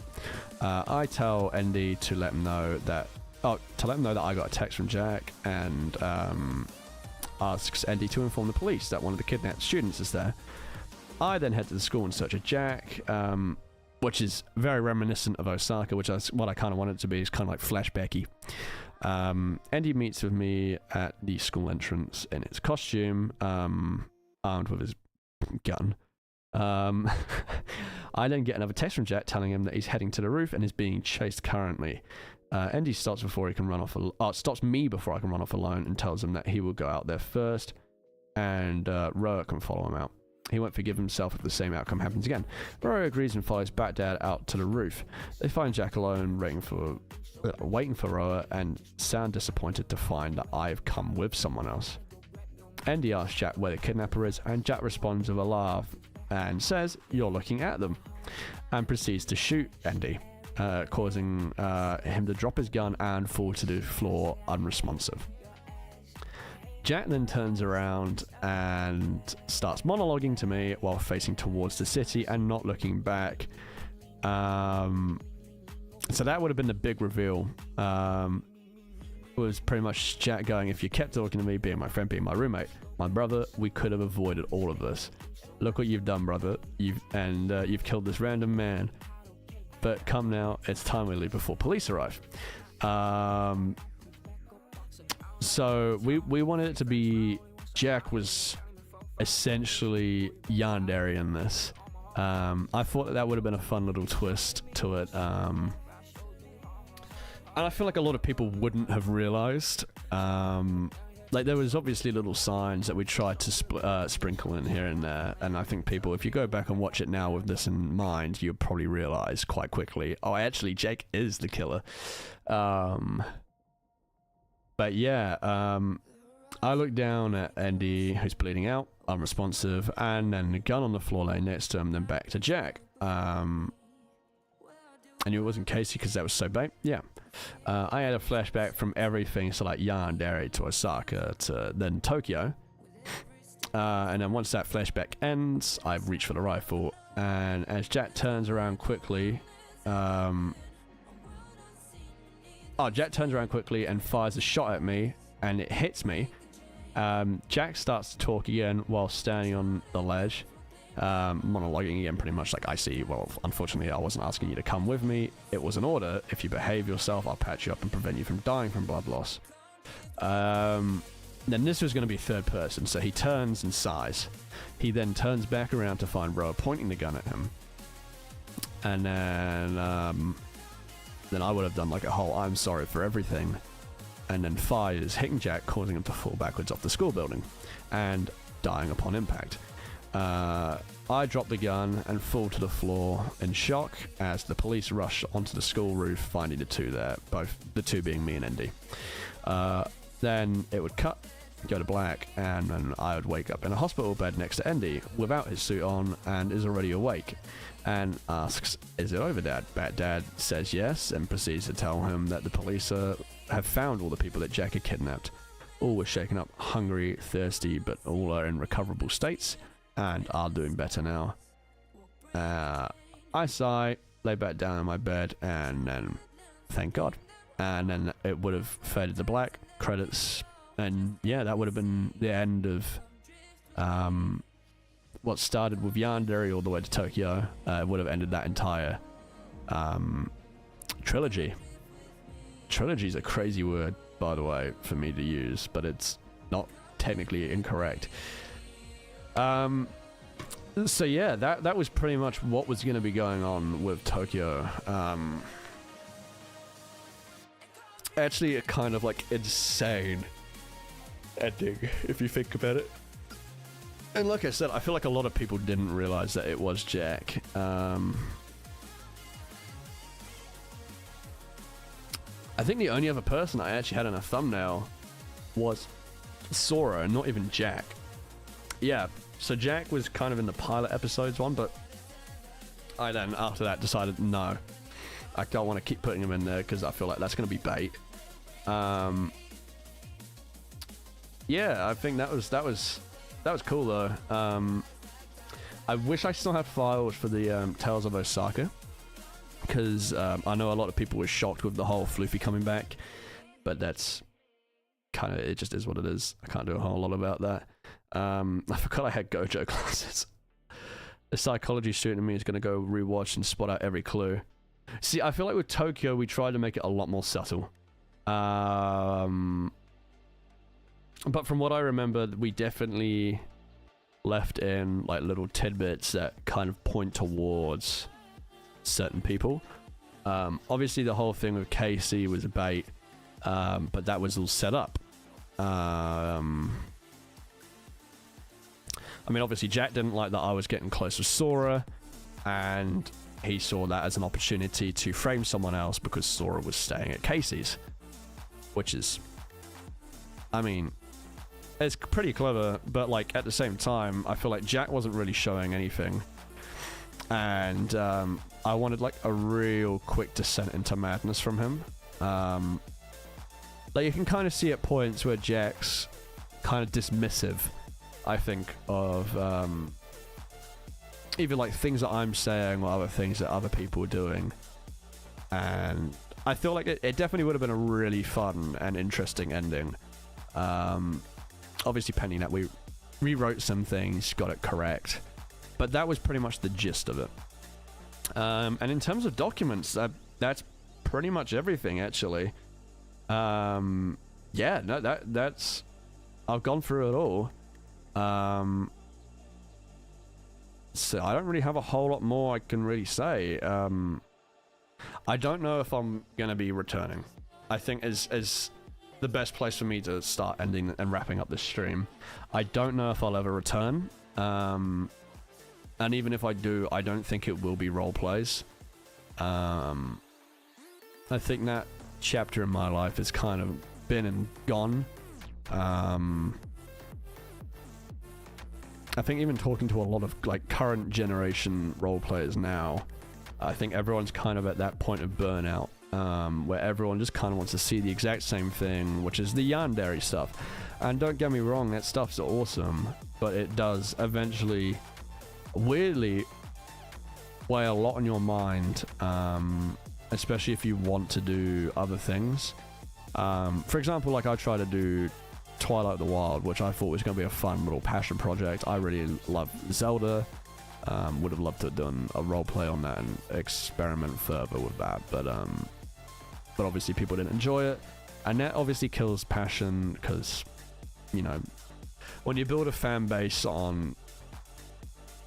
I tell Endy to let him know that I got a text from Jack, and asks Endy to inform the police that one of the kidnapped students is there. I then head to the school in search of Jack, which is very reminiscent of Osaka, which is what I kind of wanted it to be. It's kind of like flashbacky. Endy meets with me at the school entrance in his costume, armed with his gun. I then get another text from Jack telling him that he's heading to the roof and is being chased currently. Endy stops me before I can run off alone, and tells him that he will go out there first, and Roa can follow him out. He won't forgive himself if the same outcome happens again. Roa agrees and follows Bat-Dad out to the roof. They find Jack alone, waiting for Roa, and sound disappointed to find that I've come with someone else. Endy asks Jack where the kidnapper is, and Jack responds with a laugh and says, "You're looking at them," and proceeds to shoot Endy, causing him to drop his gun and fall to the floor unresponsive. Jack then turns around and starts monologuing to me while facing towards the city and not looking back. So that would have been the big reveal. Was pretty much Jack going, if you kept talking to me, being my friend, being my roommate, my brother, we could have avoided all of this. Look what you've done, brother. You've killed this random man. But come now, it's time we leave before police arrive. So we wanted it to be Jack was essentially Yandere in this. I thought that would have been a fun little twist to it. And I feel like a lot of people wouldn't have realized. Like, there was obviously little signs that we tried to sprinkle in here and there. And I think people, if you go back and watch it now with this in mind, you'll probably realize quite quickly, oh, actually, Jake is the killer. But yeah, I looked down at Andy, who's bleeding out, unresponsive, and then the gun on the floor lay next to him, then back to Jack. I knew it wasn't Casey because that was so bait. Yeah. I had a flashback from everything, so like Yandere to Osaka to then Tokyo. And then once that flashback ends, I reach for the rifle, and as Jack turns around quickly, Jack turns around quickly and fires a shot at me, and it hits me. Jack starts to talk again while standing on the ledge, monologuing again, pretty much like, I see, well, unfortunately, I wasn't asking you to come with me. It was an order. If you behave yourself, I'll patch you up and prevent you from dying from blood loss. Then this was going to be third person, so he turns and sighs. He then turns back around to find Roa pointing the gun at him. And then I would have done like a whole I'm sorry for everything, and then fires, hitting Jack, causing him to fall backwards off the school building and dying upon impact. I drop the gun and fall to the floor in shock as the police rush onto the school roof, finding the two there, both the two being me and Andy. Then it would cut, go to black, and then I would wake up in a hospital bed next to Andy without his suit on and is already awake, and asks, "Is it over, Dad?" Dad says yes and proceeds to tell him that the police have found all the people that Jack had kidnapped. All were shaken up, hungry, thirsty, but all are in recoverable states and are doing better now. I sigh, lay back down in my bed, and then thank God. And then it would have faded to black, credits, and yeah, that would have been the end of what started with Yandere all the way to Tokyo. Would have ended that entire trilogy. Trilogy is a crazy word, by the way, for me to use, but it's not technically incorrect. So yeah, that was pretty much what was going to be going on with Tokyo. Actually, a kind of like insane ending, if you think about it. And like I said, I feel like a lot of people didn't realize that it was Jack. I think the only other person I actually had in a thumbnail was Sora, not even Jack. Yeah, so Jack was kind of in the pilot episodes one, but I then, after that, decided, no, I don't want to keep putting him in there because I feel like that's going to be bait. Yeah, I think that was cool though. I wish I still had files for the Tales of Osaka, because I know a lot of people were shocked with the whole Floofy coming back, but that's kind of, it just is what it is. I can't do a whole lot about that. I forgot I had Gojo classes. The psychology student in me is going to go rewatch and spot out every clue. See, I feel like with Tokyo, we tried to make it a lot more subtle. But from what I remember, we definitely left in like little tidbits that kind of point towards certain people. Obviously, the whole thing with Casey was a bait, but that was all set up. I mean, obviously, Jack didn't like that I was getting close with Sora, and he saw that as an opportunity to frame someone else because Sora was staying at Casey's, which is, I mean, it's pretty clever, but like at the same time, I feel like Jack wasn't really showing anything, and I wanted like a real quick descent into madness from him. Like you can kind of see at points where Jack's kind of dismissive, I think, of either like things that I'm saying or other things that other people are doing. And I feel like it definitely would have been a really fun and interesting ending. Obviously, pending that we rewrote some things, got it correct, but that was pretty much the gist of it. And in terms of documents, that's pretty much everything, actually. Yeah, no, that's I've gone through it all. So I don't really have a whole lot more I can really say. I don't know if I'm gonna be returning. I think is the best place for me to start ending and wrapping up this stream. I don't know if I'll ever return. And even if I do, I don't think it will be role plays. I think that chapter in my life has kind of been and gone. I think even talking to a lot of like current generation role players now, I think everyone's kind of at that point of burnout, where everyone just kind of wants to see the exact same thing, which is the yandere stuff. And don't get me wrong, that stuff's awesome, but it does eventually, weirdly, weigh a lot on your mind, especially if you want to do other things. For example, like I try to do Twilight of the Wild, which I thought was going to be a fun little passion project. I really love Zelda. Would have loved to have done a roleplay on that and experiment further with that, but obviously people didn't enjoy it, and that obviously kills passion, because, you know, when you build a fan base on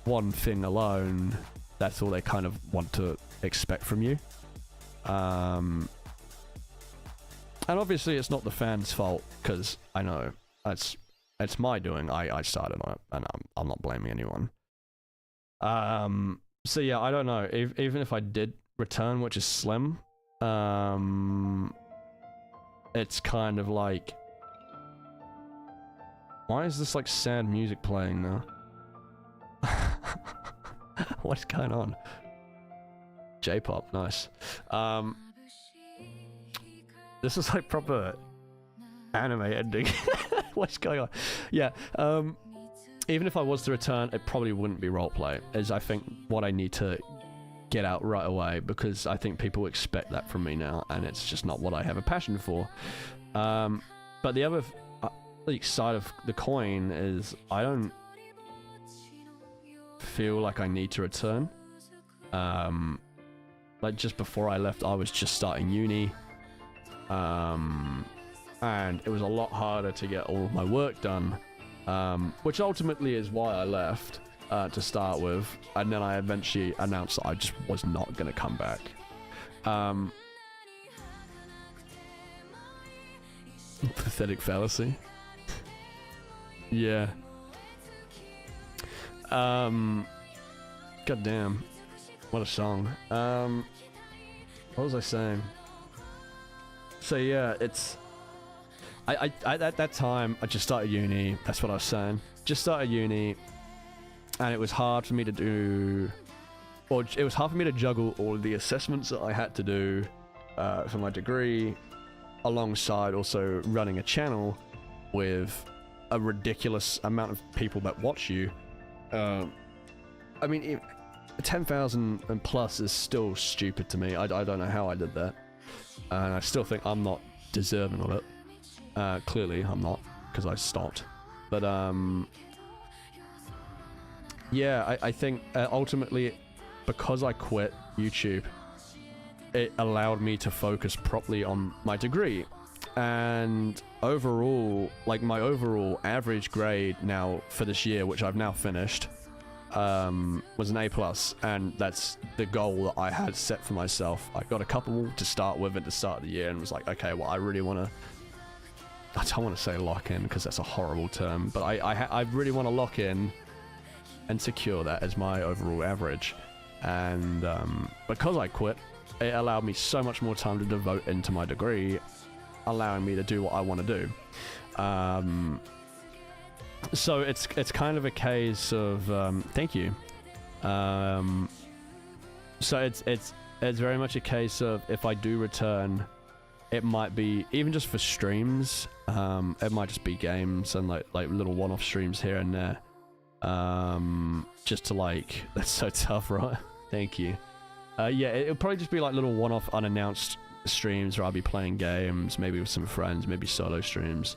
one thing alone, that's all they kind of want to expect from you. And obviously it's not the fans' fault, because I know it's my doing. I started on it, and I'm not blaming anyone. So yeah, I don't know. Even if I did return, which is slim, it's kind of like, why is this like sad music playing now? What's going on? J-pop, nice. This is like proper anime ending. What's going on? Yeah, even if I was to return, it probably wouldn't be roleplay, is I think what I need to get out right away, because I think people expect that from me now, and it's just not what I have a passion for. But the other side of the coin is I don't feel like I need to return. Like just before I left, I was just starting uni. And it was a lot harder to get all of my work done, which ultimately is why I left to start with, and then I eventually announced that I just was not going to come back. Pathetic fallacy. Yeah. God damn. What a song. What was I saying? So yeah, it's... I at that time, I just started uni, that's what I was saying. Just started uni, and it was hard for me to do... Or it was hard for me to juggle all of the assessments that I had to do for my degree, alongside also running a channel with a ridiculous amount of people that watch you. I mean, 10,000 and plus is still stupid to me. I don't know how I did that. And I still think I'm not deserving of it. Clearly I'm not, because I stopped. But yeah, I think ultimately, because I quit YouTube, it allowed me to focus properly on my degree. And overall, like my overall average grade now for this year, which I've now finished, was an A+, and that's the goal that I had set for myself. I got a couple to start with at the start of the year and was like, okay, well, I really want to... I don't want to say lock in, because that's a horrible term, but I really want to lock in and secure that as my overall average. And because I quit, it allowed me so much more time to devote into my degree, allowing me to do what I want to do. So it's kind of a case of thank you. So it's very much a case of, if I do return, it might be even just for streams. It might just be games and like little one-off streams here and there. Just to like, that's so tough, right? Thank you. Yeah, it'll probably just be like little one-off unannounced streams where I'll be playing games, maybe with some friends, maybe solo streams.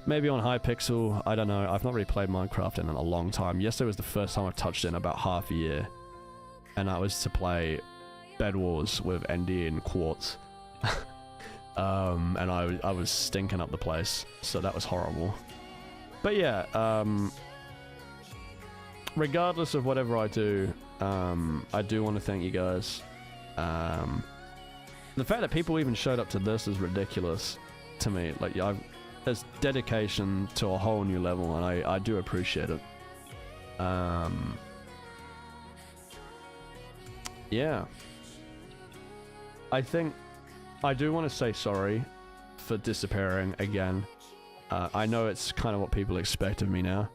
Maybe on Hypixel, I don't know. I've not really played Minecraft in a long time. Yesterday was the first time I've touched it in about half a year. And that was to play Bed Wars with ND and Quartz. And I was stinking up the place, so that was horrible. But yeah, regardless of whatever I do want to thank you guys. The fact that people even showed up to this is ridiculous to me. Like, there's dedication to a whole new level, and I do appreciate it. Yeah. I think I do want to say sorry for disappearing again. I know it's kind of what people expect of me now.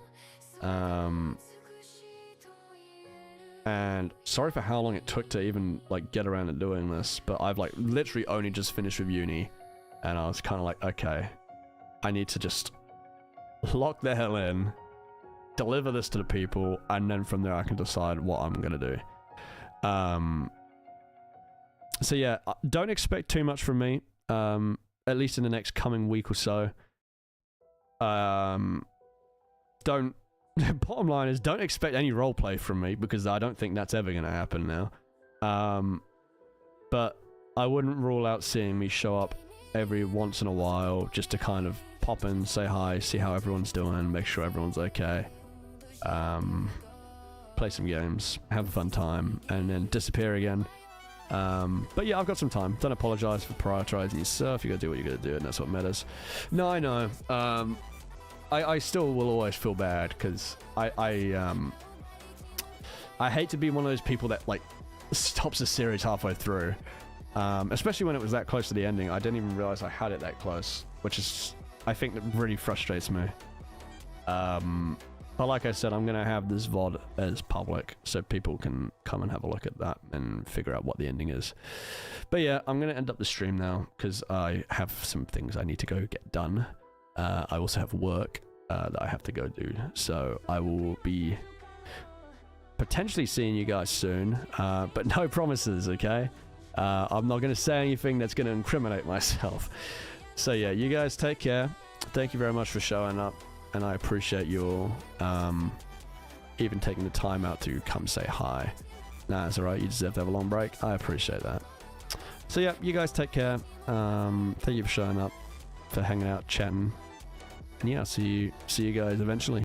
And sorry for how long it took to even like get around to doing this, but I've like literally only just finished with uni, and I was kind of like, okay, I need to just lock the hell in, deliver this to the people, and then from there I can decide what I'm gonna do. So yeah, don't expect too much from me, at least in the next coming week or so. Don't bottom line is, don't expect any roleplay from me, because I don't think that's ever going to happen now. But I wouldn't rule out seeing me show up every once in a while, just to kind of pop in, say hi, see how everyone's doing, make sure everyone's okay. Play some games, have a fun time, and then disappear again. But yeah, I've got some time. Don't apologize for prioritizing yourself. You gotta do what you gotta do, and that's what matters. No, I know. I still will always feel bad, because I hate to be one of those people that like stops a series halfway through, especially when it was that close to the ending. I didn't even realize I had it that close, which is, I think, that really frustrates me. But like I said, I'm gonna have this VOD as public, so people can come and have a look at that and figure out what the ending is. But yeah, I'm gonna end up the stream now, because I have some things I need to go get done. I also have work that I have to go do, so I will be potentially seeing you guys soon, but no promises, okay? I'm not going to say anything that's going to incriminate myself. So yeah, you guys take care. Thank you very much for showing up, and I appreciate you all even taking the time out to come say hi. Nah, it's alright, you deserve to have a long break. I appreciate that. So yeah, you guys take care. Thank you for showing up, for hanging out, chatting, and yeah, see you guys eventually.